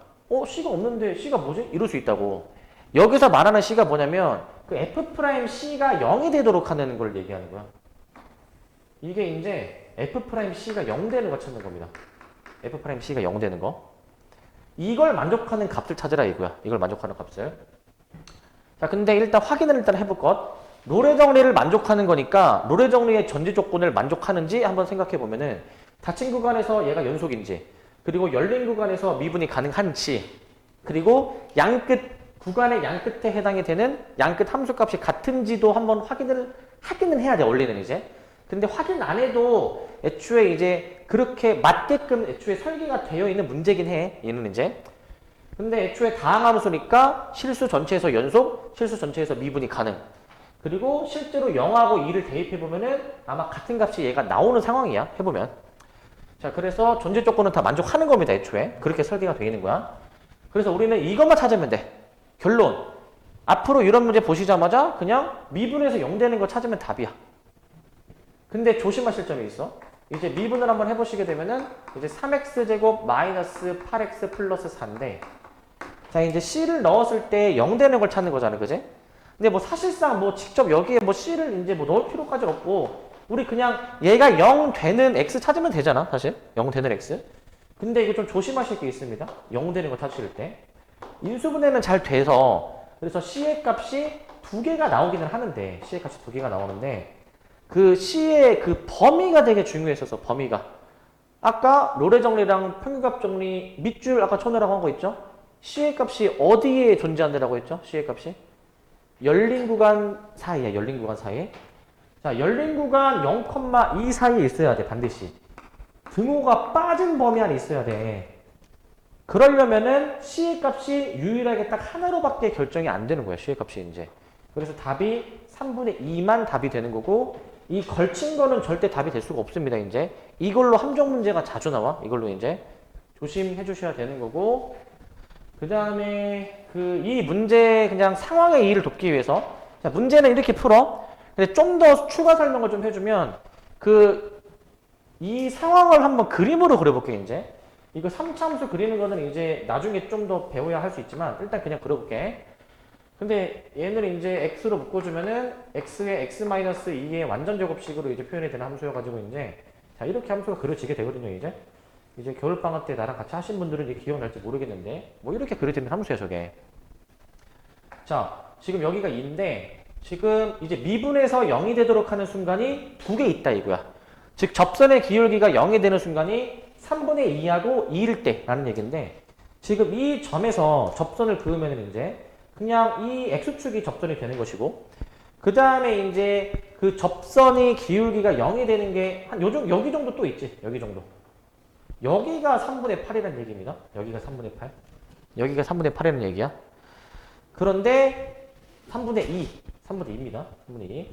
c가 없는데 c가 뭐지? 이럴 수 있다고. 여기서 말하는 c가 뭐냐면 그 f'c가 0이 되도록 하는 걸 얘기하는 거야. 이게 이제 f'c가 0 되는 거 찾는 겁니다. f'c가 0 되는 거. 이걸 만족하는 값을 찾으라 이거야. 이걸 만족하는 값을. 자, 근데 일단 확인을 해볼 것. 롤의 정리를 만족하는 거니까 롤의 정리의 전제 조건을 만족하는지 한번 생각해 보면은 닫힌 구간에서 얘가 연속인지, 그리고 열린 구간에서 미분이 가능한지, 그리고 구간의 양끝에 해당이 되는 양끝 함수값이 같은지도 한번 하기는 해야 돼, 원리는 이제. 근데 확인 안 해도 애초에 이제 그렇게 맞게끔 애초에 설계가 되어 있는 문제긴 해, 얘는 이제. 근데 애초에 다항함수니까 실수 전체에서 연속, 실수 전체에서 미분이 가능. 그리고 실제로 0하고 2를 대입해보면은 아마 같은 값이 얘가 나오는 상황이야, 해보면. 자, 그래서 전제 조건은 다 만족하는 겁니다, 애초에. 그렇게 설계가 되어 있는 거야. 그래서 우리는 이것만 찾으면 돼. 결론. 앞으로 이런 문제 보시자마자 그냥 미분에서 0 되는 거 찾으면 답이야. 근데 조심하실 점이 있어. 이제 미분을 한번 해보시게 되면은 이제 3x제곱 마이너스 8x 플러스 4인데, 자, 이제 c를 넣었을 때 0 되는 걸 찾는 거잖아, 그지? 근데 뭐 사실상 뭐 직접 여기에 뭐 c를 이제 뭐 넣을 필요까지 없고, 우리 그냥 얘가 0 되는 x 찾으면 되잖아, 사실. 0 되는 x. 근데 이거 좀 조심하실 게 있습니다. 0 되는 거 찾으실 때. 인수분해는 잘 돼서, 그래서 c의 값이 두 개가 나오기는 하는데, c의 값이 두 개가 나오는데, 그 c의 그 범위가 되게 중요했어서, 범위가. 아까 롤의 정리랑 평균값 정리 밑줄 아까 쳐내라고 한 거 있죠? c의 값이 어디에 존재한다라고 했죠? c의 값이? 열린 구간 사이에, 열린 구간 사이에. 자, 열린 구간 0,2 사이에 있어야 돼, 반드시. 등호가 빠진 범위 안에 있어야 돼. 그러려면은 c의 값이 유일하게 딱 하나로밖에 결정이 안 되는 거야, c의 값이 이제. 그래서 답이 3분의 2만 답이 되는 거고, 이 걸친 거는 절대 답이 될 수가 없습니다, 이제. 이걸로 함정 문제가 자주 나와. 이걸로 이제 조심해 주셔야 되는 거고, 그 다음에 이 문제 그냥 상황의 이해를 돕기 위해서, 자, 문제는 이렇게 풀어. 근데 좀 더 추가 설명을 좀 해주면, 이 상황을 한번 그림으로 그려볼게, 이제. 이거 3차함수 그리는 거는 이제 나중에 좀 더 배워야 할 수 있지만, 일단 그냥 그려볼게. 근데 얘는 이제 x로 묶어주면은 x의 x-2의 완전 제곱식으로 이제 표현이 되는 함수여가지고 이제, 자, 이렇게 함수가 그려지게 되거든요, 이제. 이제 겨울방학 때 나랑 같이 하신 분들은 이제 기억날지 모르겠는데, 뭐 이렇게 그려지는 함수야, 저게. 자, 지금 여기가 2인데, 지금 이제 미분에서 0이 되도록 하는 순간이 두 개 있다, 이거야. 즉, 접선의 기울기가 0이 되는 순간이 3분의 2하고 2일 때 라는 얘기인데, 지금 이 점에서 접선을 그으면 이제 그냥 이 x축이 접선이 되는 것이고, 그 다음에 이제 그 접선이 기울기가 0이 되는 게 한 여기 정도 또 있지, 여기 정도. 여기가 3분의 8이라는 얘기입니다. 여기가 3분의 8. 여기가 3분의 8이라는 얘기야. 그런데 3분의 2. 3분의 2입니다. 3분의 2.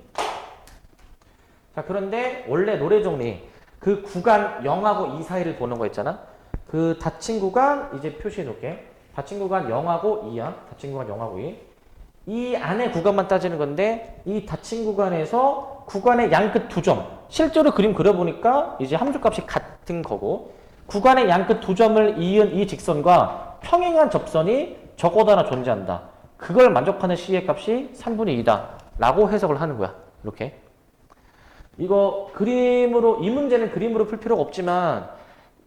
자, 그런데 원래 노래 정리. 그 구간 0하고 2 사이를 보는 거 있잖아. 그 닫힌 구간 이제 표시해 놓을게. 닫힌 구간 0하고 2야. 닫힌 구간 0하고 2. 이 안에 구간만 따지는 건데, 이 닫힌 구간에서 구간의 양끝 두 점. 실제로 그림 그려보니까 이제 함수값이 같은 거고, 구간의 양끝 두 점을 이은 이 직선과 평행한 접선이 적어도 하나 존재한다. 그걸 만족하는 c의 값이 3분의 2다. 라고 해석을 하는 거야. 이렇게. 이거 그림으로, 이 문제는 그림으로 풀 필요가 없지만,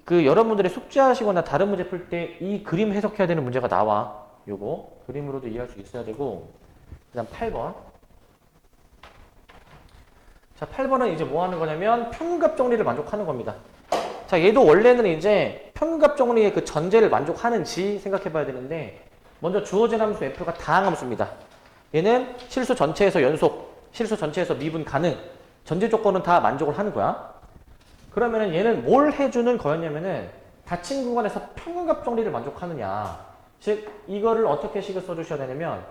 그 여러분들이 숙제하시거나 다른 문제 풀 때 이 그림 해석해야 되는 문제가 나와. 요거 그림으로도 이해할 수 있어야 되고. 그다음 8번. 자, 8번은 이제 뭐 하는 거냐면 평균값 정리를 만족하는 겁니다. 자, 얘도 원래는 이제 평균값 정리의 그 전제를 만족하는지 생각해 봐야 되는데, 먼저 주어진 함수 f가 다항함수입니다. 얘는 실수 전체에서 연속, 실수 전체에서 미분 가능, 전제 조건은 다 만족을 하는 거야. 그러면은 얘는 뭘 해주는 거였냐면은 닫힌 구간에서 평균값 정리를 만족하느냐. 즉, 이거를 어떻게 식을 써주셔야 되냐면,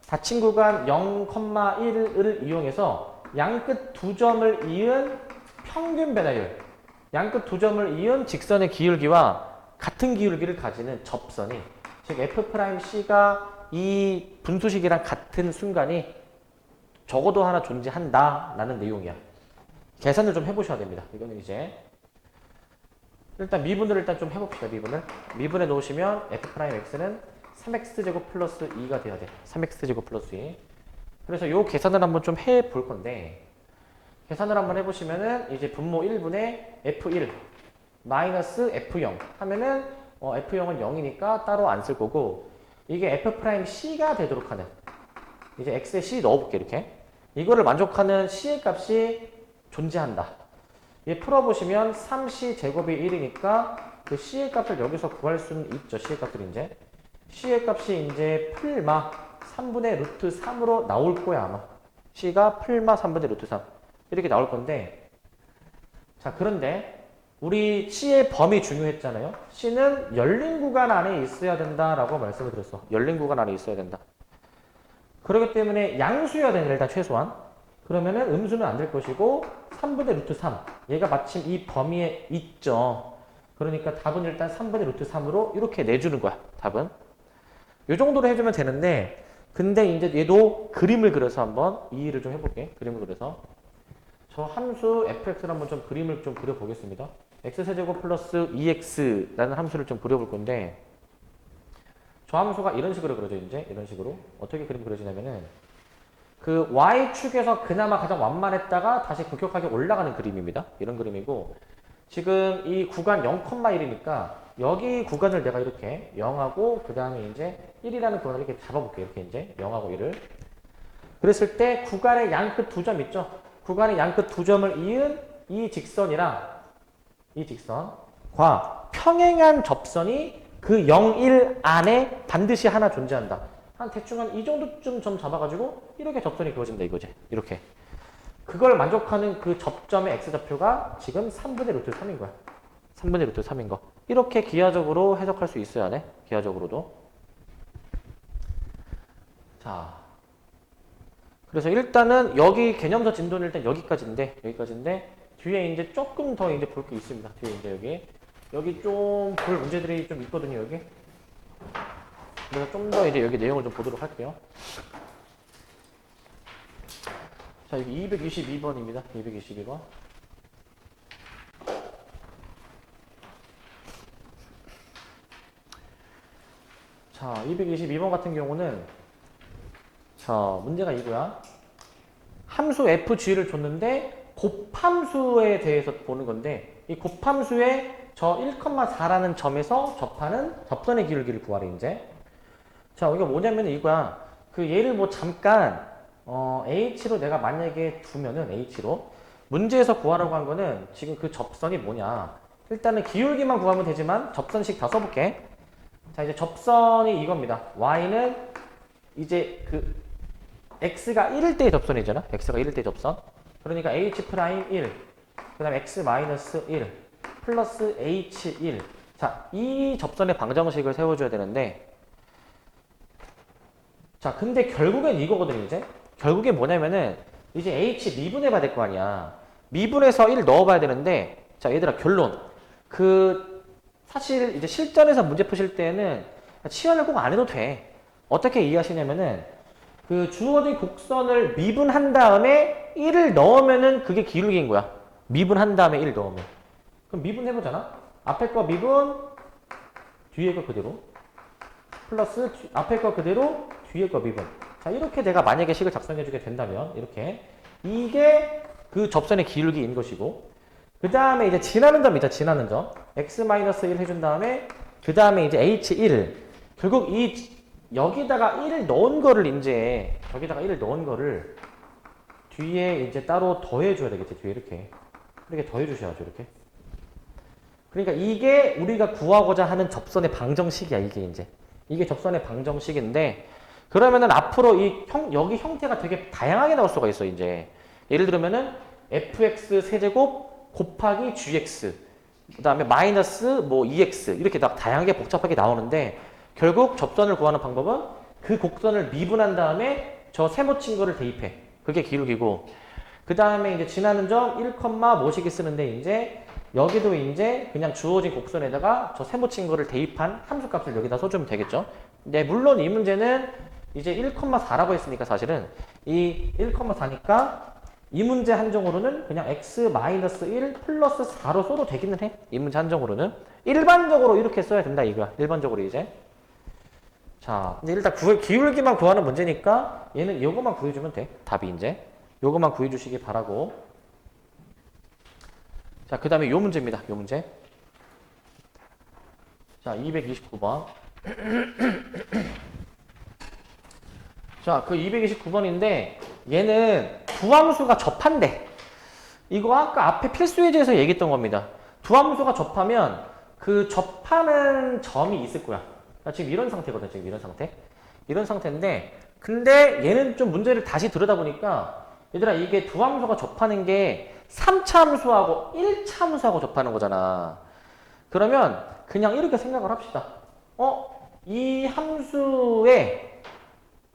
닫힌 구간 0,1을 이용해서 양끝 두 점을 이은 평균 변화율, 양끝 두 점을 이은 직선의 기울기와 같은 기울기를 가지는 접선이, 즉 F'C가 이 분수식이랑 같은 순간이 적어도 하나 존재한다라는 내용이야. 계산을 좀 해보셔야 됩니다. 이거는 이제 일단 미분을 일단 좀 해봅시다. 미분에 놓으시면 F'X는 3X제곱 플러스 2가 돼야 돼. 3X제곱 플러스 2. 그래서 요 계산을 한번 좀 해볼 건데, 계산을 한번 해보시면은 이제 분모 1분의 F1 마이너스 F0 하면은 F0은 0이니까 따로 안 쓸 거고, 이게 F'C가 되도록 하는, 이제 X에 C 넣어볼게. 이렇게 이거를 만족하는 C의 값이 존재한다. 얘 풀어보시면 3C 제곱이 1이니까 그 C의 값을 여기서 구할 수는 있죠. C의 값을 이제 C의 값이 이제 풀마 3분의 루트 3으로 나올 거야 아마. C가 풀마 3분의 루트 3 이렇게 나올 건데, 자, 그런데 우리 C의 범위 중요했잖아요. C는 열린 구간 안에 있어야 된다라고 말씀을 드렸어. 열린 구간 안에 있어야 된다. 그렇기 때문에 양수여야 되는, 일단 최소한. 그러면은 음수는 안 될 것이고 3분의 루트 3. 얘가 마침 이 범위에 있죠. 그러니까 답은 일단 3분의 루트 3으로 이렇게 내주는 거야. 답은. 이 정도로 해주면 되는데, 근데 이제 얘도 그림을 그려서 한번 이해를 좀 해볼게. 그림을 그려서. 저 함수 fx를 한번 좀 그림을 좀 그려보겠습니다. x세제곱 플러스 2x라는 함수를 좀 그려볼 건데, 저 함수가 이런 식으로 그려져. 이제 이런 식으로 어떻게 그림 그려지냐면은 그 y축에서 그나마 가장 완만했다가 다시 급격하게 올라가는 그림입니다. 이런 그림이고, 지금 이 구간 0,1이니까 여기 구간을 내가 이렇게 0하고 그 다음에 이제 1이라는 구간을 이렇게 잡아볼게요. 이렇게 이제 0하고 1을. 그랬을 때 구간의 양끝 두 점 있죠? 구간의 양끝 두 점을 이은 이 직선이랑 이 직선과 평행한 접선이 그 0, 1 안에 반드시 하나 존재한다. 한 대충 한 이 정도쯤 점 잡아가지고 이렇게 접선이 그어진다 이거지. 이렇게. 그걸 만족하는 그 접점의 x좌표가 지금 3분의 루트 3인 거야. 3분의 루트 3인 거. 이렇게 기하적으로 해석할 수 있어야 하네. 기하적으로도. 자, 그래서 일단은 여기 개념서 진도는 일단 여기까지인데 뒤에 이제 조금 더 이제 볼 게 있습니다. 뒤에 이제 여기 좀 볼 문제들이 좀 있거든요. 여기. 그래서 좀 더 이제 여기 내용을 좀 보도록 할게요. 자, 여기 222번입니다. 222번. 자, 222번 같은 경우는, 자, 문제가 이거야. 함수 fg를 줬는데 곱함수에 대해서 보는 건데, 이 곱함수에 저 1,4라는 점에서 접하는 접선의 기울기를 구하래 이제. 자, 이게 뭐냐면 이거야. 그 얘를 뭐 잠깐 h로 내가 만약에 두면은 h로 문제에서 구하라고 한 거는 지금 그 접선이 뭐냐. 일단은 기울기만 구하면 되지만 접선식 다 써볼게. 자, 이제 접선이 이겁니다. y는 이제 그 x가 1일 때의 접선이잖아. x가 1일 때의 접선. 그러니까 h 프라임 1, 그 다음에 x 마이너스 1, 플러스 h1. 자, 이 접선의 방정식을 세워줘야 되는데, 자, 근데 결국엔 이거거든요, 이제. 결국엔 뭐냐면은, 이제 h 미분해봐야 될 거 아니야. 미분해서 1 넣어봐야 되는데, 자, 얘들아, 결론. 사실 이제 실전에서 문제 푸실 때는 치환을 꼭 안 해도 돼. 어떻게 이해하시냐면은, 그 주어진 곡선을 미분한 다음에 1을 넣으면은 그게 기울기인 거야. 미분한 다음에 1 넣으면. 그럼 미분해보잖아? 앞에 거 미분, 뒤에 거 그대로. 플러스 앞에 거 그대로, 뒤에 거 미분. 자, 이렇게 내가 만약에 식을 작성해주게 된다면, 이렇게. 이게 그 접선의 기울기인 것이고, 그 다음에 이제 지나는 점 있죠. 지나는 점. x-1 해준 다음에 그 다음에 이제 h1. 결국 여기다가 1을 넣은 거를 이제 여기다가 1을 넣은 거를 뒤에 이제 따로 더해줘야 되겠지. 뒤에 이렇게 더해주셔야죠. 이렇게. 그러니까 이게 우리가 구하고자 하는 접선의 방정식이야. 이게 접선의 방정식인데 그러면은 앞으로 여기 형태가 되게 다양하게 나올 수가 있어. 이제 예를 들면은 fx 세제곱 곱하기 gx 그 다음에 마이너스 뭐 2x 이렇게 다양하게 복잡하게 나오는데 결국 접선을 구하는 방법은 그 곡선을 미분한 다음에 저 세모 친 거를 대입해. 그게 기울기고 그 다음에 이제 지나는 점 1, 모시기 쓰는데 이제 여기도 이제 그냥 주어진 곡선에다가 저 세모 친 거를 대입한 함수 값을 여기다 써주면 되겠죠. 근데 물론 이 문제는 이제 1,4라고 했으니까 사실은 이 1,4니까 이 문제 한정으로는 그냥 x-1 플러스 4로 써도 되기는 해. 이 문제 한정으로는. 일반적으로 이렇게 써야 된다 이거야. 일반적으로 이제. 자, 근데 일단 기울기만 구하는 문제니까 얘는 요거만 구해주면 돼. 답이 이제. 요거만 구해주시기 바라고. 자, 그 다음에 요 문제입니다. 요 문제. 자, 229번. 자, 그 229번인데 얘는 두 함수가 접한대. 이거 아까 앞에 필수 예제에서 얘기했던 겁니다. 두 함수가 접하면 그 접하는 점이 있을 거야. 지금 이런 상태거든. 지금 이런 상태. 이런 상태인데 근데 얘는 좀 문제를 다시 들여다보니까 얘들아 이게 두 함수가 접하는 게 3차 함수하고 1차 함수하고 접하는 거잖아. 그러면 그냥 이렇게 생각을 합시다. 이 함수의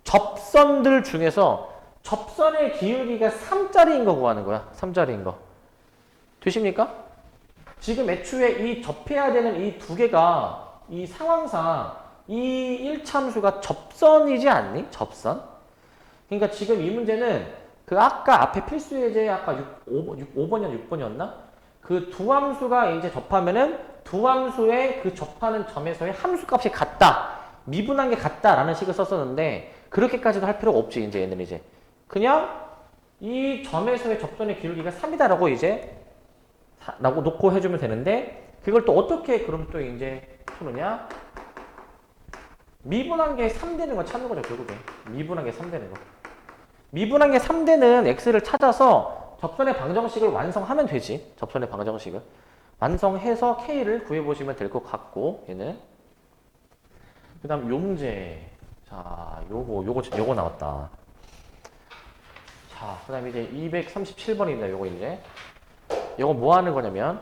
접선들 중에서 접선의 기울기가 3짜리인 거 구하는 거야. 3짜리인 거. 되십니까? 지금 애초에 이 접해야 되는 이 두 개가 이 상황상 이 1차 함수가 접선이지 않니? 접선? 그러니까 지금 이 문제는 그 아까 앞에 필수 예제 아까 5번이었나 6번이었나? 그 두 함수가 이제 접하면은 두 함수의 그 접하는 점에서의 함수 값이 같다. 미분한 게 같다라는 식을 썼었는데 그렇게까지도 할 필요가 없지. 이제 얘는 이제 그냥 이 점에서의 접선의 기울기가 3이다라고 이제 라고 놓고 해주면 되는데 그걸 또 어떻게 그럼 또 이제 푸느냐? 미분한 게 3되는 거 찾는 거죠. 결국에 미분한 게 3되는 거. 미분한 게 3되는 x를 찾아서 접선의 방정식을 완성하면 되지. 접선의 방정식을 완성해서 k를 구해보시면 될 것 같고 얘는 그 다음 요 문제. 자, 요거 나왔다. 자, 그 다음에 이제 237번입니다. 요거 이제. 요거 뭐 하는 거냐면,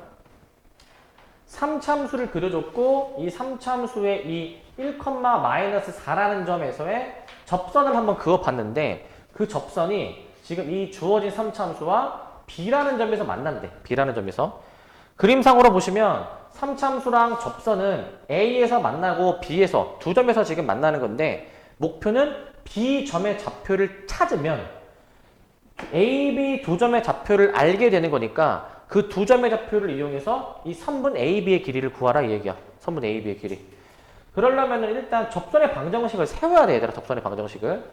3참수를 그려줬고, 이 3참수의 이 1,-4라는 점에서의 접선을 한번 그어봤는데, 그 접선이 지금 이 주어진 3참수와 B라는 점에서 만난대. B라는 점에서. 그림상으로 보시면, 3참수랑 접선은 A에서 만나고 B에서 두 점에서 지금 만나는 건데 목표는 B점의 좌표를 찾으면 A, B 두 점의 좌표를 알게 되는 거니까 그 두 점의 좌표를 이용해서 이 선분 A, B의 길이를 구하라 이 얘기야. 선분 A, B의 길이. 그러려면 일단 접선의 방정식을 세워야 돼. 얘들아 접선의 방정식을.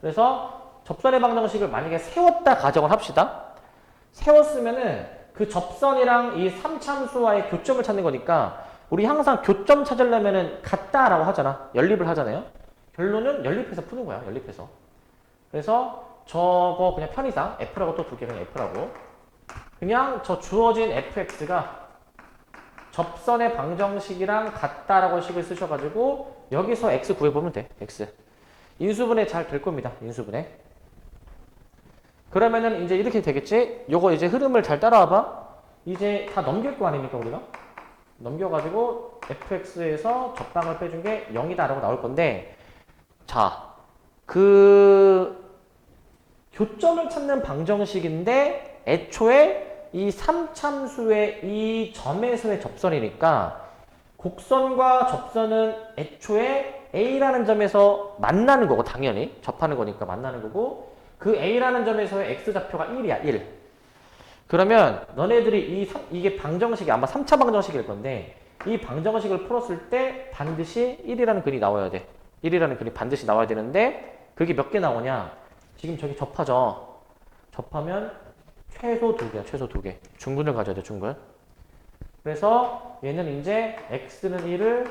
그래서 접선의 방정식을 만약에 세웠다 가정을 합시다. 세웠으면은 그 접선이랑 이 3참수와의 교점을 찾는 거니까 우리 항상 교점 찾으려면은 같다라고 하잖아. 연립을 하잖아요. 결론은 연립해서 푸는 거야. 연립해서. 그래서 저거 그냥 편의상 F라고 또 두 개 그냥 F라고. 그냥 저 주어진 fx가 접선의 방정식이랑 같다라고 식을 쓰셔가지고 여기서 x 구해보면 돼. x. 인수분해 잘 될 겁니다. 인수분해. 그러면은 이제 이렇게 되겠지? 요거 이제 흐름을 잘 따라와봐. 이제 다 넘길 거 아닙니까, 우리가? 넘겨가지고 fx에서 적방을 빼준 게 0이다라고 나올 건데, 자, 교점을 찾는 방정식인데, 애초에 이 3참수의 이 점에서의 접선이니까, 곡선과 접선은 애초에 A라는 점에서 만나는 거고, 당연히. 접하는 거니까 만나는 거고, 그 A라는 점에서의 X좌표가 1이야, 1. 그러면 너네들이 이게 방정식이 아마 3차 방정식일 건데 이 방정식을 풀었을 때 반드시 1이라는 근이 나와야 돼. 1이라는 근이 반드시 나와야 되는데 그게 몇 개 나오냐? 지금 저기 접하죠. 접하면 최소 2개야, 최소 2개. 중근을 가져야 돼, 중근. 그래서 얘는 이제 x는 1을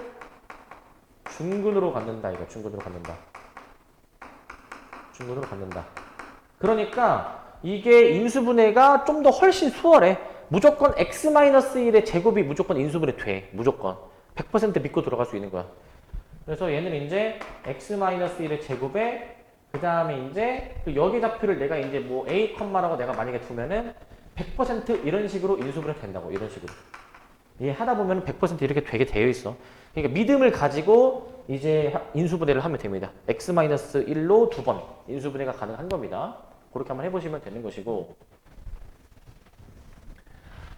중근으로 갖는다, 이거. 중근으로 갖는다. 중근으로 갖는다. 그러니까 이게 인수분해가 좀 더 훨씬 수월해. 무조건 x-1의 제곱이 무조건 인수분해 돼. 무조건. 100% 믿고 들어갈 수 있는 거야. 그래서 얘는 이제 x-1의 제곱에 그 다음에 이제 그 여기 좌표를 내가 이제 뭐 a, 라고 내가 만약에 두면은 100% 이런 식으로 인수분해 된다고. 이런 식으로. 이게 하다 보면 100% 이렇게 되게 되어 있어. 그러니까 믿음을 가지고 이제 인수분해를 하면 됩니다. x-1로 2번 인수분해가 가능한 겁니다. 그렇게 한번 해보시면 되는 것이고,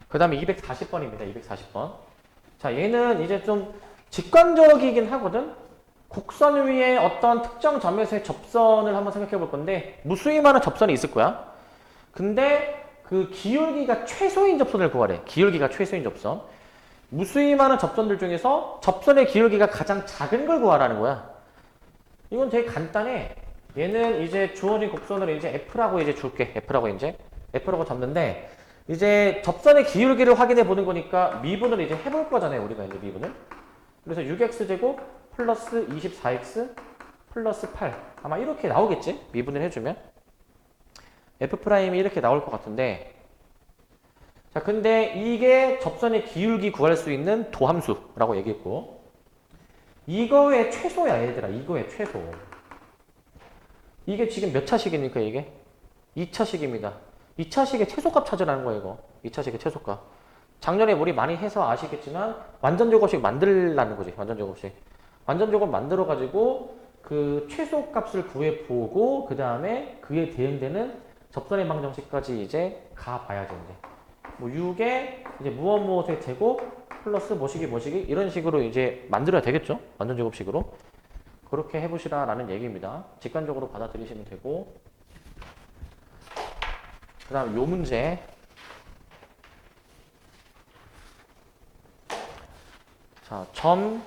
그 다음에 240번입니다. 240번. 자, 얘는 이제 좀 직관적이긴 하거든. 곡선 위에 어떤 특정 점에서의 접선을 한번 생각해 볼 건데, 무수히많은 접선이 있을 거야. 근데 그 기울기가 최소인 접선을 구하래. 기울기가 최소인 접선. 무수히많은 접선들 중에서 접선의 기울기가 가장 작은 걸 구하라는 거야. 이건 되게 간단해. 얘는 이제 주어진 곡선을 이제 F라고 이제 줄게. F라고 잡는데, 이제 접선의 기울기를 확인해 보는 거니까 미분을 이제 해볼 거잖아요. 우리가 이제 미분을. 그래서 6x제곱 플러스 24x 플러스 8. 아마 이렇게 나오겠지? 미분을 해주면. F'이 이렇게 나올 것 같은데, 자, 근데 이게 접선의 기울기 구할 수 있는 도함수라고 얘기했고, 이거의 최소야, 얘들아. 이거의 최소. 이게 지금 몇 차식입니까, 이게? 2차식입니다. 2차식의 최소값 찾으라는 거예요, 이거. 2차식의 최소값. 작년에 우리 많이 해서 아시겠지만, 완전 제곱식 만들라는 거지, 완전 제곱식. 완전 제곱 만들어가지고, 그 최소값을 구해보고, 그 다음에 그에 대응되는 접선의 방정식까지 이제 가봐야지, 이제. 뭐 6에 이제 무엇의 제곱 플러스 뭐시기 이런 식으로 이제 만들어야 되겠죠? 완전 제곱식으로. 그렇게 해보시라라는 얘기입니다. 직관적으로 받아들이시면 되고, 그 다음 요 문제. 자, 점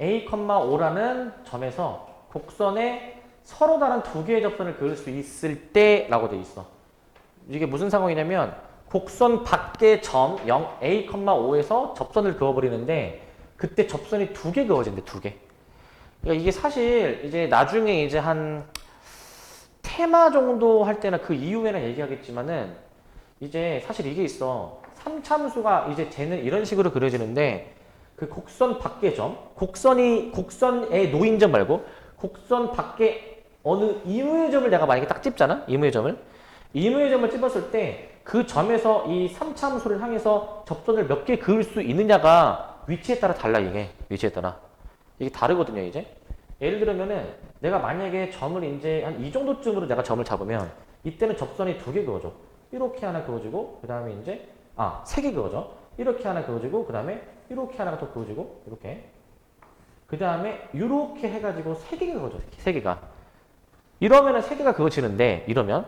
A,5라는 점에서 곡선에 서로 다른 두 개의 접선을 그을 수 있을 때 라고 돼 있어. 이게 무슨 상황이냐면 곡선 밖의 점 A,5에서 접선을 그어버리는데 그때 접선이 두 개 그어진대, 두 개. 그러니까 이게 사실 이제 나중에 이제 한 테마 정도 할 때나 그 이후에는 얘기하겠지만은 이제 사실 이게 있어. 3참수가 이제 쟤는 이런 식으로 그려지는데 그 곡선 밖의 점, 곡선의 노인점 말고 곡선 밖에 어느 이무의 점을 내가 만약에 딱 찝잖아? 이무의 점을 찝었을 때 그 점에서 이 3참수를 향해서 접선을 몇 개 그을 수 있느냐가 위치에 따라 달라, 이게. 위치에 따라. 이게 다르거든요, 이제. 예를 들면은 내가 만약에 점을 이제 한 이 정도쯤으로 내가 점을 잡으면 이때는 접선이 두 개 그어져. 이렇게 하나 그어지고, 그 다음에 이제, 세 개 그어져. 이렇게 하나 그어지고, 그 다음에 이렇게 하나가 더 그어지고, 이렇게. 그 다음에 이렇게 해가지고 세 개가 그어져. 세 개가. 이러면은 세 개가 그어지는데, 이러면.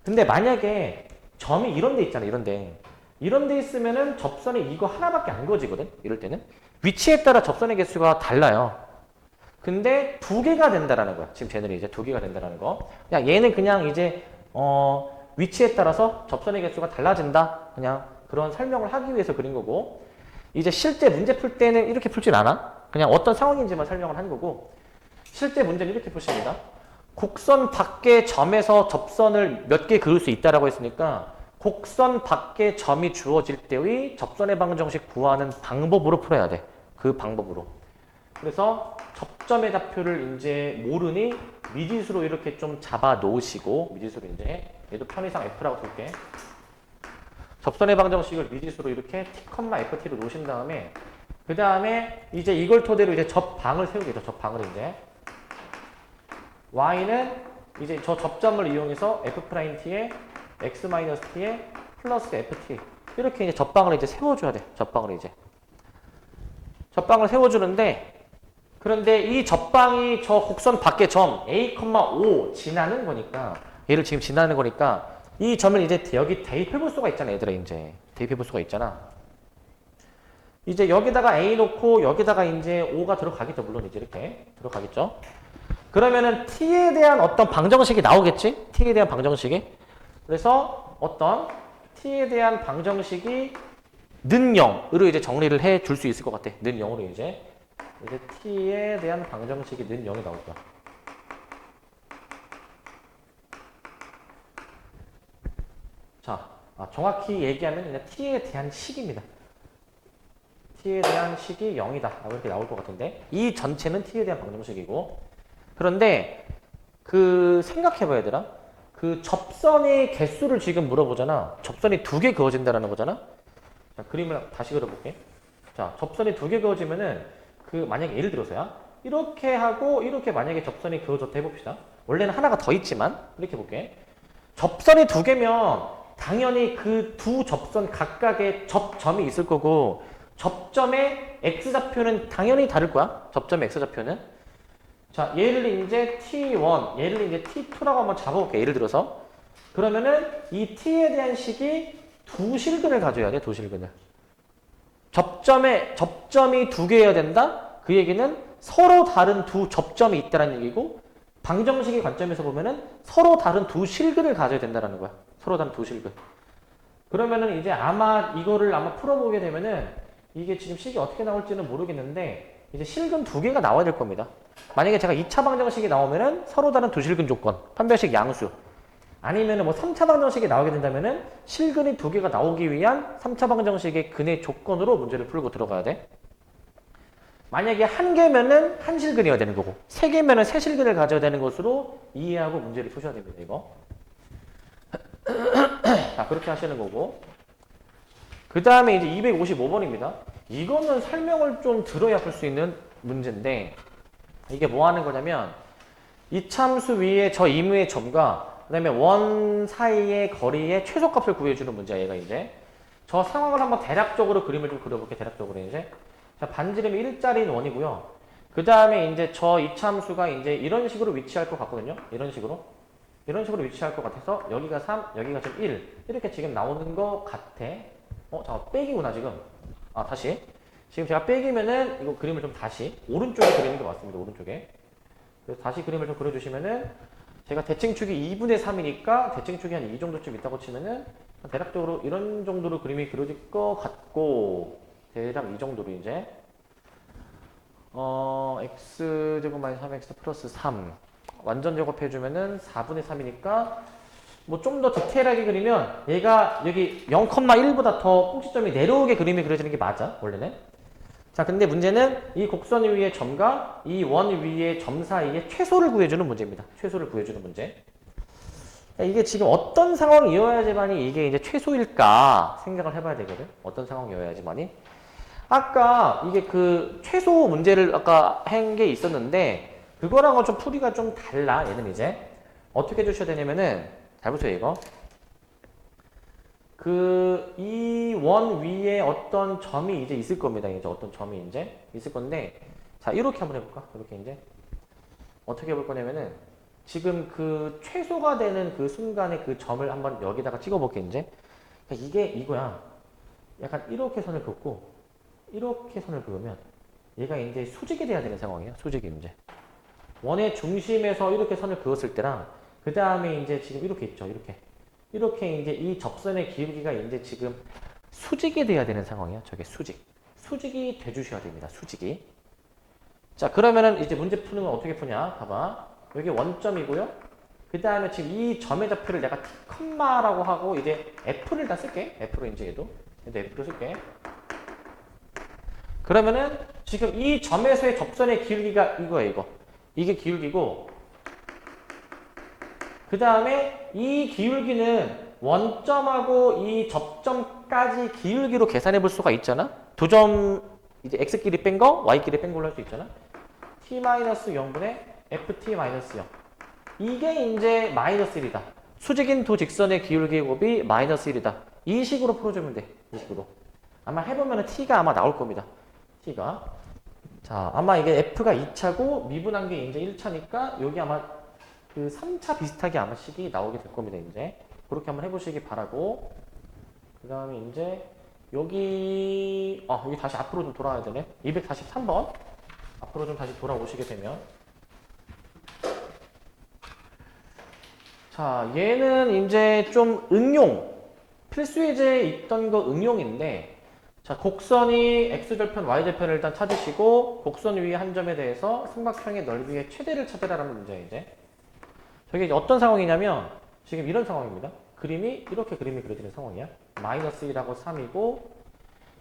근데 만약에 점이 이런 데 있잖아, 이런 데. 이런 데 있으면은 접선이 이거 하나밖에 안 그어지거든, 이럴 때는. 위치에 따라 접선의 개수가 달라요. 근데 두 개가 된다라는 거야. 지금 쟤는 이제 두 개가 된다라는 거. 그냥 얘는 그냥 이제, 위치에 따라서 접선의 개수가 달라진다. 그냥 그런 설명을 하기 위해서 그린 거고. 이제 실제 문제 풀 때는 이렇게 풀진 않아. 그냥 어떤 상황인지만 설명을 한 거고. 실제 문제는 이렇게 푸십니다. 곡선 밖의 점에서 접선을 몇 개 그을 수 있다라고 했으니까 곡선 밖의 점이 주어질 때의 접선의 방정식 구하는 방법으로 풀어야 돼. 그 방법으로. 그래서 접점의 좌표를 이제 모르니 미지수로 이렇게 좀 잡아 놓으시고, 미지수로 이제 얘도 편의상 F라고 둘게. 접선의 방정식을 미지수로 이렇게 T, FT로 놓으신 다음에 그 다음에 이제 이걸 토대로 이제 접방을 세우겠죠. 접방을 이제. Y는 이제 저 접점을 이용해서 F'T에 X-T에 플러스 FT. 이렇게 이제 접방을 이제 세워줘야 돼. 접방을 이제. 접방을 세워주는데, 그런데 이 접방이 저 곡선 밖의 점 A,5 지나는 거니까, 얘를 지금 지나는 거니까, 이 점을 이제 여기 대입해 볼 수가 있잖아, 얘들아, 이제. 대입해 볼 수가 있잖아. 이제 여기다가 A 놓고, 여기다가 이제 5가 들어가겠죠. 물론 이제 이렇게 들어가겠죠. 그러면은 T에 대한 어떤 방정식이 나오겠지? T에 대한 방정식이. 그래서 어떤 t에 대한 방정식이 는 0으로 이제 정리를 해 줄 수 있을 것 같아. 는 0으로 이제 t에 대한 방정식이 는 0이 나올 거야. 자, 정확히 얘기하면 그냥 t에 대한 식입니다. t에 대한 식이 0이다 라고 이렇게 나올 것 같은데 이 전체는 t에 대한 방정식이고 그런데 그 생각해봐야 얘들아 그 접선의 개수를 지금 물어보잖아. 접선이 2개 그어진다라는 거잖아. 자, 그림을 다시 그려볼게. 자, 접선이 2개 그어지면은 그 만약에 예를 들어서야 이렇게 하고 이렇게 만약에 접선이 그어졌다 해봅시다. 원래는 하나가 더 있지만 이렇게 볼게. 접선이 2개면 당연히 그 두 접선 각각의 접점이 있을 거고 접점의 x좌표는 당연히 다를 거야. 접점의 x좌표는. 자, 얘를 이제 t1, 얘를 이제 t2라고 한번 잡아볼게. 예를 들어서. 그러면은 이 t에 대한 식이 두 실근을 가져야 돼. 두 실근을. 접점이 2개여야 된다? 그 얘기는 서로 다른 두 접점이 있다는 얘기고 방정식의 관점에서 보면은 서로 다른 두 실근을 가져야 된다는 거야. 서로 다른 두 실근. 그러면은 이제 아마 이거를 아마 풀어보게 되면은 이게 지금 식이 어떻게 나올지는 모르겠는데 이제 실근 2개가 나와야 될 겁니다. 만약에 제가 2차 방정식이 나오면은 서로 다른 두 실근 조건, 판별식 양수. 아니면은 뭐 3차 방정식이 나오게 된다면은 실근이 2개가 나오기 위한 3차 방정식의 근의 조건으로 문제를 풀고 들어가야 돼. 만약에 1개면은 1실근이어야 되는 거고 3개면은 3실근을 가져야 되는 것으로 이해하고 문제를 푸셔야 됩니다. 이거. 자, 그렇게 하시는 거고. 그 다음에 이제 255번입니다. 이거는 설명을 좀 들어야 풀 수 있는 문제인데 이게 뭐 하는 거냐면 이참수 위에 저 임의의 점과 그 다음에 원 사이의 거리의 최소값을 구해주는 문제야. 얘가 이제 저 상황을 한번 대략적으로 그림을 좀 그려볼게. 대략적으로 이제 자, 반지름이 1짜리인 원이고요. 그 다음에 이제 저 이참수가 이제 이런 식으로 위치할 것 같거든요. 이런 식으로 위치할 것 같아서 여기가 3, 여기가 지금 1 이렇게 지금 나오는 것 같아. 잠깐 빼기구나 지금. 다시 지금 제가 빼기면은 이거 그림을 좀 다시 오른쪽에 그리는 게 맞습니다. 오른쪽에. 그래서 다시 그림을 좀 그려주시면은 제가 대칭축이 2분의 3이니까 대칭축이 한 이 정도쯤 있다고 치면은 대략적으로 이런 정도로 그림이 그려질 것 같고 대략 이 정도로 이제 x제곱 마이너스 3x 플러스 3 완전 제곱해주면은 4분의 3이니까 뭐 좀 더 디테일하게 그리면 얘가 여기 0,1보다 더 꼭지점이 내려오게 그림이 그려지는 게 맞아 원래는. 자, 근데 문제는 이 곡선 위의 점과 이 원 위의 점 사이에 최소를 구해주는 문제입니다. 최소를 구해주는 문제. 이게 지금 어떤 상황이어야지만이 이게 이제 최소일까 생각을 해봐야 되거든. 어떤 상황이어야지만이. 아까 이게 그 최소 문제를 아까 한 게 있었는데 그거랑은 좀 풀이가 좀 달라. 얘는 이제 어떻게 해주셔야 되냐면은 잘 보세요 이거. 이 원 위에 어떤 점이 이제 있을 겁니다. 이제 어떤 점이 이제 있을 건데 자, 이렇게 한번 해볼까? 이렇게 이제 어떻게 해볼 거냐면은 지금 그 최소가 되는 그 순간에 그 점을 한번 여기다가 찍어볼게 이제. 그러니까 이게 이거야. 약간 이렇게 선을 긋고 이렇게 선을 그으면 얘가 이제 수직이 돼야 되는 상황이야. 수직이 이제 원의 중심에서 이렇게 선을 그었을 때랑 그 다음에 이제 지금 이렇게 있죠. 이렇게 이제 이 접선의 기울기가 이제 지금 수직이 돼야 되는 상황이야. 저게 수직이 돼주셔야 됩니다. 수직이. 자, 그러면은 이제 문제 푸는 건 어떻게 푸냐? 봐봐. 여기 원점이고요. 그 다음에 지금 이 점의 좌표를 내가 T, 라고 하고 이제 F를 다 쓸게. F로 이제 얘도 F로 쓸게. 그러면은 지금 이 점에서의 접선의 기울기가 이거예요. 이거. 이게 기울기고 그 다음에 이 기울기는 원점하고 이 접점까지 기울기로 계산해 볼 수가 있잖아. 두 점 이제 x끼리 뺀 거, y끼리 뺀 걸로 할 수 있잖아. t-0분의 ft-0. 이게 이제 마이너스 1이다. 수직인 두 직선의 기울기 곱이 마이너스 1이다. 이 식으로 풀어주면 돼. 이 식으로. 아마 해보면 t가 아마 나올 겁니다. t가. 자, 아마 이게 f가 2차고 미분한 게 이제 1차니까 여기 아마 그 3차 비슷하게 아마 식이 나오게 될 겁니다. 이제 그렇게 한번 해보시기 바라고. 그 다음에 이제 여기 다시 앞으로 좀 돌아와야 되네. 243번 앞으로 좀 다시 돌아오시게 되면 자, 얘는 이제 좀 응용 필수 예제에 있던 거 응용인데, 자, 곡선이 x절편, y절편을 일단 찾으시고 곡선 위의 한 점에 대해서 삼각형의 넓이의 최대를 찾으라는 문제예요, 이제. 저게 이제 어떤 상황이냐면 지금 이런 상황입니다. 그림이 이렇게 그림이 그려지는 상황이야. 마이너스 1하고 3이고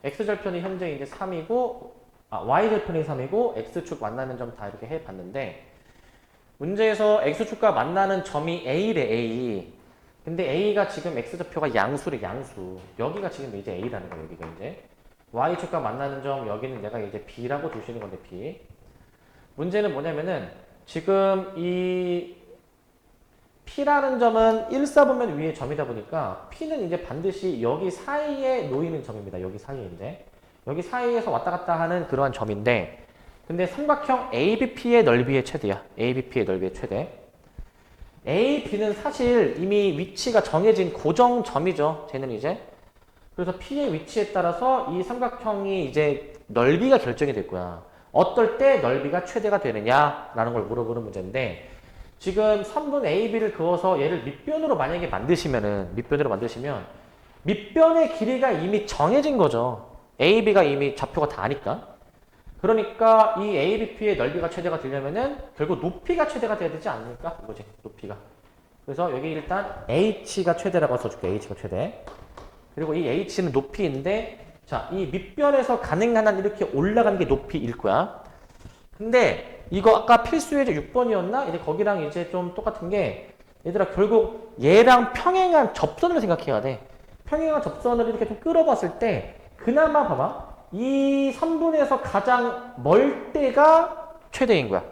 x절편이 현재 이제 3이고 y절편이 3이고 x축 만나는 점 다 이렇게 해봤는데 문제에서 x축과 만나는 점이 a래, a. 근데 a가 지금 x좌표가 양수래, 양수. 여기가 지금 이제 a라는 거야, 여기가 이제. y축과 만나는 점, 여기는 내가 이제 b라고 두시는 건데, b. 문제는 뭐냐면은, 지금 이 p라는 점은 1, 4보면 위에 점이다 보니까, p는 이제 반드시 여기 사이에 놓이는 점입니다. 여기 사이에 이제. 여기 사이에서 왔다 갔다 하는 그러한 점인데, 근데 삼각형 ABP의 넓이의 최대야. ABP의 넓이의 최대. A, B는 사실 이미 위치가 정해진 고정점이죠. 쟤는 이제. 그래서 P의 위치에 따라서 이 삼각형이 이제 넓이가 결정이 될 거야. 어떨 때 넓이가 최대가 되느냐라는 걸 물어보는 문제인데 지금 선분 A, B를 그어서 얘를 밑변으로 만약에 만드시면 밑변의 길이가 이미 정해진 거죠. A, B가 이미 좌표가 다 아니까. 그러니까 이 ABP의 넓이가 최대가 되려면은 결국 높이가 최대가 돼야 되지 않습니까? 이거지, 높이가. 그래서 여기 일단 H가 최대라고 써줄게. H가 최대. 그리고 이 H는 높이인데, 자, 이 밑변에서 가능한 한 이렇게 올라가는 게 높이일 거야. 근데 이거 아까 필수예제 6번이었나? 이제 거기랑 이제 좀 똑같은 게, 얘들아, 결국 얘랑 평행한 접선을 생각해야 돼. 평행한 접선을 이렇게 좀 끌어봤을 때, 그나마 봐봐. 이 선분에서 가장 멀 때가 최대인 거야.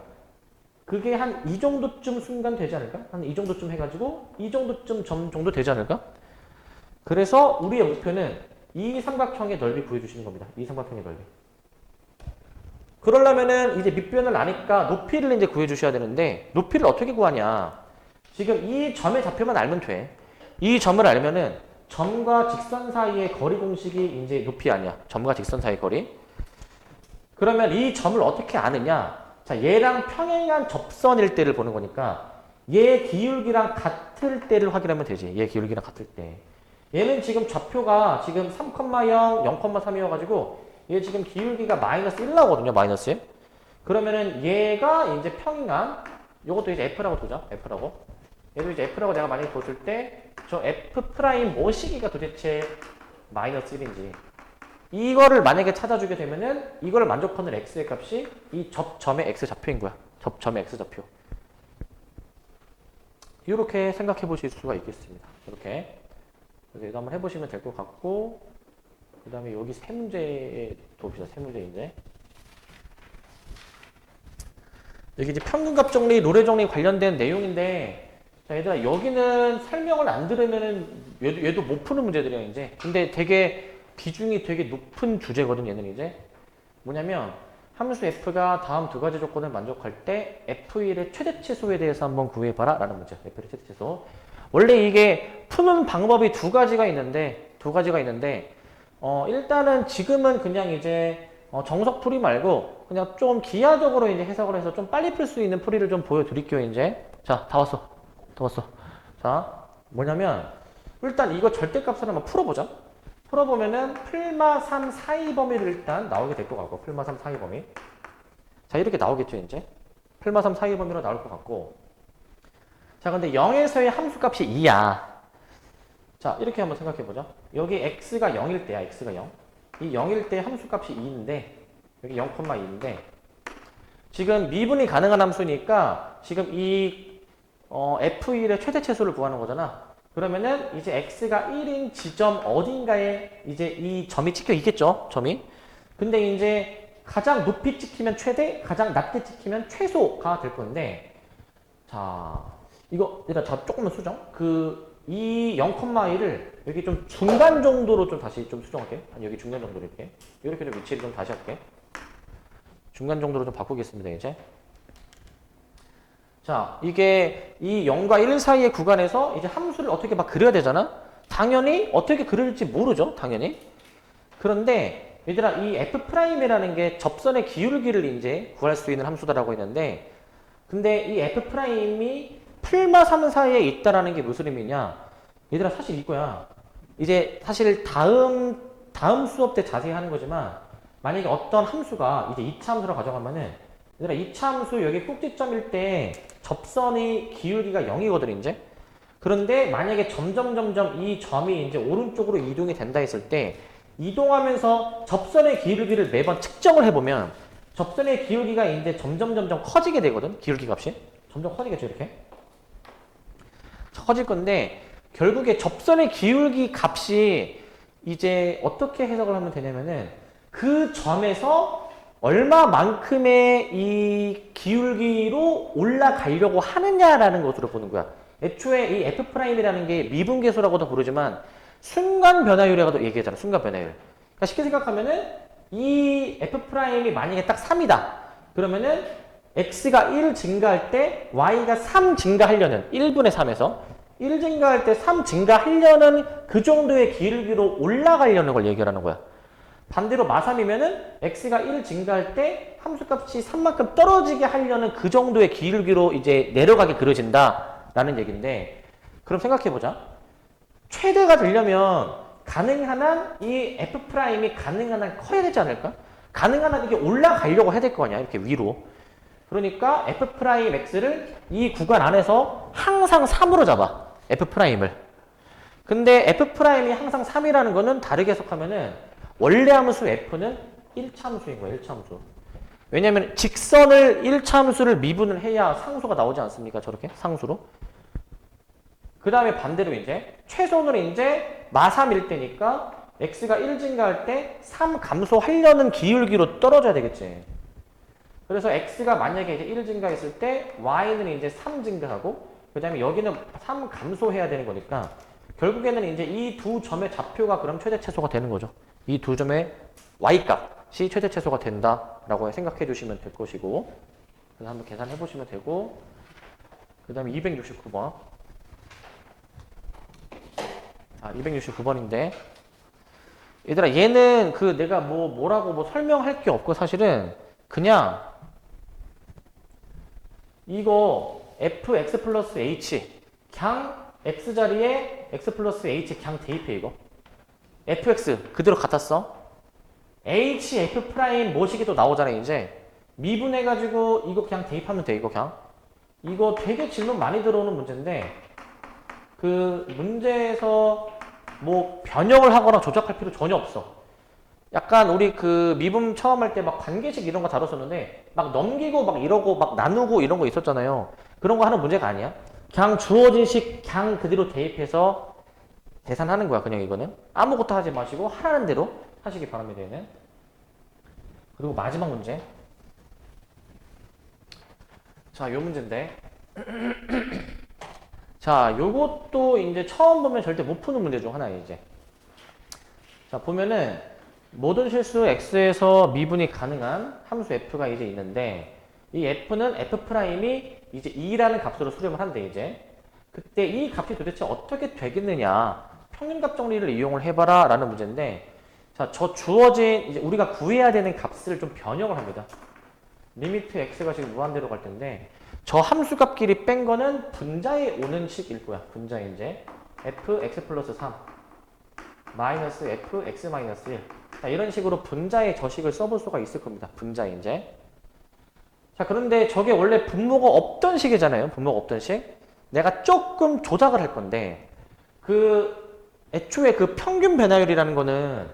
그게 한 이 정도쯤 순간 되지 않을까? 한 이 정도쯤 해가지고 이 정도쯤 점 정도 되지 않을까? 그래서 우리의 목표는 이 삼각형의 넓이 구해주시는 겁니다. 이 삼각형의 넓이. 그러려면은 이제 밑변을 아니까 높이를 이제 구해주셔야 되는데 높이를 어떻게 구하냐? 지금 이 점의 좌표만 알면 돼. 이 점을 알면은 점과 직선 사이의 거리 공식이 이제 높이 아니야. 점과 직선 사이의 거리. 그러면 이 점을 어떻게 아느냐? 자, 얘랑 평행한 접선일 때를 보는 거니까 얘 기울기랑 같을 때를 확인하면 되지. 얘 기울기랑 같을 때. 얘는 지금 좌표가 지금 3,0, 0,3이어가지고 얘 지금 기울기가 마이너스 1 나오거든요. 마이너스 1. 그러면은 얘가 이제 평행한 요것도 이제 F라고 두자. F라고. 얘도 이제 F라고 내가 만약에 뒀을 때 저 F 프라임 뭐 시기가 도대체 마이너스 1인지 이거를 만약에 찾아주게 되면은 이거를 만족하는 x의 값이 이 접점의 x 좌표인 거야. 접점의 x 좌표. 이렇게 생각해 보실 수가 있겠습니다. 이렇게. 그래서 이거 한번 해보시면 될 것 같고 그 다음에 여기 세 문제 봅시다. 세 문제 이제. 여기 이제 평균값 정리, 롤의 정리 관련된 내용인데 자, 얘들아, 여기는 설명을 안 들으면은 얘도 못 푸는 문제들이야, 이제. 근데 되게 비중이 되게 높은 주제거든, 얘는 이제. 뭐냐면, 함수 f가 다음 두 가지 조건을 만족할 때 f1의 최대치수에 대해서 한번 구해봐라 라는 문제. f의 최대치수. 원래 이게 푸는 방법이 두 가지가 있는데, 일단은 지금은 그냥 이제 정석 풀이 말고 그냥 좀 기하적으로 이제 해석을 해서 좀 빨리 풀 수 있는 풀이를 좀 보여드릴게요, 이제. 자, 다 왔어. 자, 뭐냐면 일단 이거 절대값을 한번 풀어보자. 풀어보면은 풀마 3 사이 범위를 일단 나오게 될 것 같고 풀마 3 사이 범위. 자, 이렇게 나오겠죠, 이제. 풀마 3 사이 범위로 나올 것 같고. 자, 근데 0에서의 함수값이 2야. 자, 이렇게 한번 생각해보자. 여기 x가 0일 때야, x가 0. 이 0일 때 함수값이 2인데 여기 0,2인데 지금 미분이 가능한 함수니까 지금 이 f1의 최대치수를 구하는 거잖아. 그러면은 이제 x가 1인 지점 어딘가에 이제 이 점이 찍혀 있겠죠. 점이. 근데 이제 가장 높이 찍히면 최대, 가장 낮게 찍히면 최소가 될 건데 자, 이거 일단 조금만 수정. 이 0,1을 여기 좀 중간 정도로 좀 다시 좀 수정할게. 한 여기 중간 정도로 이렇게 좀 위치를 좀 다시 할게. 중간 정도로 좀 바꾸겠습니다, 이제. 자, 이게 이 0과 1 사이의 구간에서 이제 함수를 어떻게 막 그려야 되잖아? 당연히 어떻게 그릴지 모르죠, 당연히. 그런데 얘들아, 이 f'이라는 게 접선의 기울기를 이제 구할 수 있는 함수다라고 했는데 근데 이 f'이 풀마 3 사이에 있다라는 게 무슨 의미냐? 얘들아, 사실 이거야. 이제 사실 다음 수업 때 자세히 하는 거지만 만약에 어떤 함수가 이제 2차 함수로 가져가면은 얘들아 2차 함수 여기 꼭지점일 때 접선의 기울기가 0이거든 이제. 그런데 만약에 점점 이 점이 이제 오른쪽으로 이동이 된다 했을 때 이동하면서 접선의 기울기를 매번 측정을 해보면 접선의 기울기가 이제 점점 커지게 되거든. 기울기 값이 점점 커지겠죠. 이렇게 커질 건데 결국에 접선의 기울기 값이 이제 어떻게 해석을 하면 되냐면은 그 점에서 얼마만큼의 이 기울기로 올라가려고 하느냐라는 것으로 보는 거야. 애초에 이 F'이라는 게 미분계수라고도 부르지만 순간 변화율이라고도 얘기하잖아. 순간 변화율. 그러니까 쉽게 생각하면은 이 F'이 만약에 딱 3이다. 그러면은 X가 1 증가할 때 Y가 3 증가하려는 1분의 3에서 1 증가할 때 3 증가하려는 그 정도의 기울기로 올라가려는 걸 얘기하는 거야. 반대로 마3이면은 X가 1 증가할 때 함수값이 3만큼 떨어지게 하려는 그 정도의 기울기로 이제 내려가게 그려진다 라는 얘기인데 그럼 생각해보자. 최대가 되려면 가능한 한 이 F'이 가능한 한 커야 되지 않을까? 가능한 한 이게 올라가려고 해야 될 거 아니야. 이렇게 위로. 그러니까 F'X를 이 구간 안에서 항상 3으로 잡아. F'을. 근데 F'이 항상 3이라는 거는 다르게 해석하면은 원래 함수 F는 1차 함수인 거야. 1차 함수. 왜냐면 직선을 1차 함수를 미분을 해야 상수가 나오지 않습니까? 저렇게 상수로. 그 다음에 반대로 이제 최소는 이제 마3일 때니까 X가 1 증가할 때 3 감소하려는 기울기로 떨어져야 되겠지. 그래서 X가 만약에 이제 1 증가했을 때 Y는 이제 3 증가하고 그 다음에 여기는 3 감소해야 되는 거니까 결국에는 이제 이 두 점의 좌표가 그럼 최대 최소가 되는 거죠. 이 두 점의 Y값이 최대 최소가 된다라고 생각해 주시면 될 것이고 그래서 한번 계산해 보시면 되고 그 다음에 269번 269번인데 얘들아 얘는 그 내가 뭐라고 설명할 게 없고 사실은 그냥 이거 fx 플러스 h 그냥 x 자리에 x 플러스 h 그냥 대입해 이거 fx 그대로 갖다 써 h f 프라임 모식이 또 나오잖아 이제 미분해가지고 이거 그냥 대입하면 돼 이거 그냥 이거 되게 질문 많이 들어오는 문제인데 그 문제에서 뭐 변형을 하거나 조작할 필요 전혀 없어. 약간 우리 그 미분 처음 할 때 막 관계식 이런 거 다뤘었는데 막 넘기고 막 이러고 막 나누고 이런 거 있었잖아요. 그런 거 하는 문제가 아니야. 그냥 주어진 식 그냥 그대로 대입해서 계산하는 거야. 그냥 이거는 아무것도 하지 마시고 하라는 대로 하시기 바랍니다. 얘는. 그리고 마지막 문제. 자, 요 문제인데. 자, 요것도 이제 처음 보면 절대 못 푸는 문제 중 하나예요, 이제. 자, 보면은 모든 실수 x에서 미분이 가능한 함수 f가 이제 있는데 이 f는 f'이 이제 2라는 값으로 수렴을 한대, 이제. 그때 이 값이 도대체 어떻게 되겠느냐. 평균값 정리를 이용을 해봐라 라는 문제인데 자, 저 주어진 이제 우리가 구해야 되는 값을 좀 변형을 합니다. 리미트 x가 지금 무한대로 갈 텐데 저 함수값끼리 뺀 거는 분자에 오는 식일 거야. 분자에 이제 fx 플러스 3 마이너스 fx 마이너스 1 자, 이런 식으로 분자의 저식을 써볼 수가 있을 겁니다. 분자에 이제 자, 그런데 저게 원래 분모가 없던 식이잖아요. 분모가 없던 식 내가 조금 조작을 할 건데 그 애초에 그 평균 변화율이라는 거는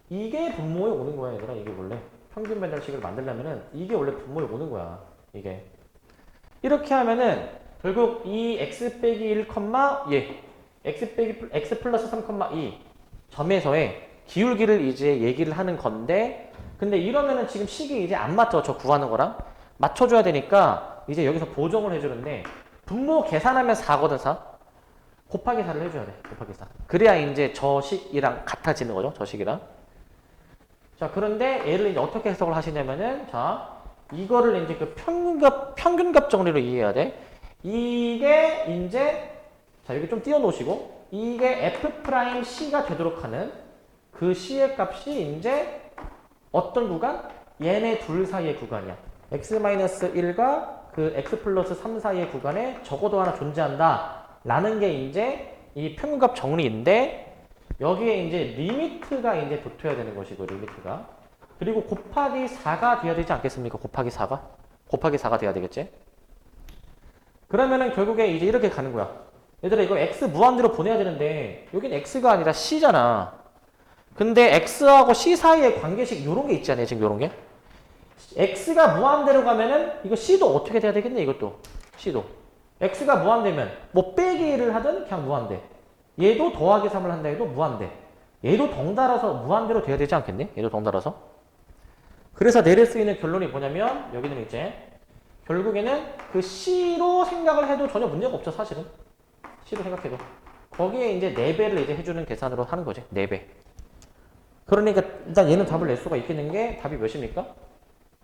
이게 분모에 오는 거야. 얘들아 이게 원래 평균 변화식을 만들려면은 이게 원래 분모에 오는 거야. 이게 이렇게 하면은 결국 이 x 빼기 1, x 플러스 3,2 점에서의 기울기를 이제 얘기를 하는 건데 근데 이러면은 지금 식이 이제 안 맞죠. 저 구하는 거랑 맞춰줘야 되니까 이제 여기서 보정을 해주는데 분모 계산하면 4거든 4 곱하기 4를 해줘야 돼. 곱하기 4 그래야 이제 저 식이랑 같아지는 거죠. 저 식이랑 자, 그런데 얘를 이제 어떻게 해석을 하시냐면은, 자, 이거를 이제 그 평균값 정리로 이해해야 돼. 이게 이제, 자, 여기 좀 띄워놓으시고, 이게 F'C가 되도록 하는 그 C의 값이 이제 어떤 구간? 얘네 둘 사이의 구간이야. X-1과 그 X 플러스 3 사이의 구간에 적어도 하나 존재한다. 라는 게 이제 이 평균값 정리인데 여기에 이제 리미트가 이제 붙어야 되는 것이고 리미트가 그리고 곱하기 4가 돼야 되지 않겠습니까? 곱하기 4가 돼야 되겠지? 그러면은 결국에 이제 이렇게 가는 거야. 얘들아 이거 x 무한대로 보내야 되는데 여긴 x가 아니라 c잖아. 근데 x하고 c 사이의 관계식 요런 게 있잖아요. 지금 요런 게. x가 무한대로 가면은 이거 c도 어떻게 돼야 되겠네 이것도. c도. x가 무한대면 뭐 빼기를 하든 그냥 무한대. 얘도 더하기 3을 한다 해도 무한대. 얘도 덩달아서 무한대로 돼야 되지 않겠네? 얘도 덩달아서. 그래서 내릴 수 있는 결론이 뭐냐면 여기는 이제 결국에는 그 C로 생각을 해도 전혀 문제가 없죠 사실은. C로 생각해도. 거기에 이제 4배를 이제 해주는 계산으로 하는 거지. 4배. 그러니까 일단 얘는 답을 낼 수가 있겠는 게 답이 몇입니까?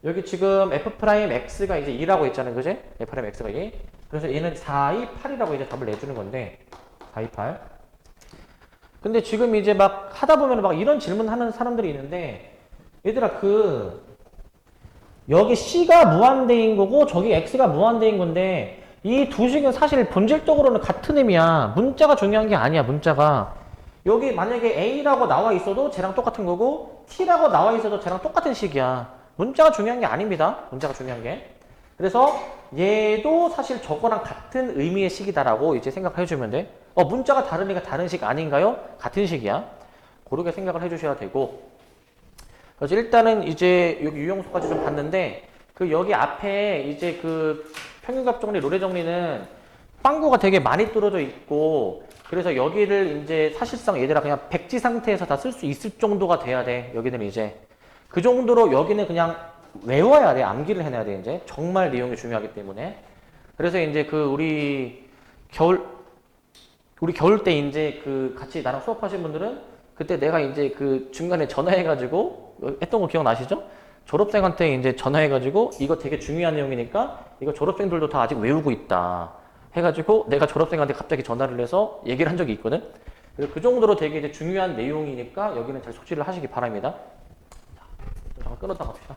여기 지금 F'X가 이제 2라고 있잖아요. 그지? F'X가 2. 그래서 얘는 4, 2, 8이라고 이제 답을 내주는 건데 4, 2, 8. 근데 지금 이제 막 하다 보면 막 이런 질문 하는 사람들이 있는데 얘들아 여기 C가 무한대인 거고 저기 X가 무한대인 건데 이 두 식은 사실 본질적으로는 같은 의미야. 문자가 중요한 게 아니야. 문자가. 여기 만약에 A라고 나와 있어도 쟤랑 똑같은 거고 T라고 나와 있어도 쟤랑 똑같은 식이야. 문자가 중요한 게 아닙니다. 문자가 중요한 게. 그래서 얘도 사실 저거랑 같은 의미의 식이다라고 이제 생각해 주면 돼. 문자가 다르니까 다른 식 아닌가요? 같은 식이야. 그렇게 생각을 해 주셔야 되고. 그래서 일단은 이제 여기 유형수까지 좀 봤는데 그 여기 앞에 이제 그 평균값 정리, 로레 정리는 빵구가 되게 많이 뚫어져 있고 그래서 여기를 이제 사실상 얘들아 그냥 백지 상태에서 다 쓸 수 있을 정도가 돼야 돼. 여기는 이제 그 정도로 여기는 그냥 외워야 돼. 암기를 해놔야 돼. 이제 정말 내용이 중요하기 때문에. 그래서 이제 그 우리 겨울 때 이제 그 같이 나랑 수업하신 분들은 그때 내가 이제 그 중간에 전화해가지고 했던 거 기억나시죠? 졸업생한테 이제 전화해가지고 이거 되게 중요한 내용이니까 이거 졸업생들도 다 아직 외우고 있다 해가지고 내가 졸업생한테 갑자기 전화를 해서 얘기를 한 적이 있거든. 그래서 그 정도로 되게 이제 중요한 내용이니까 여기는 잘 숙지를 하시기 바랍니다. 자, 잠깐 끊었다 갑시다.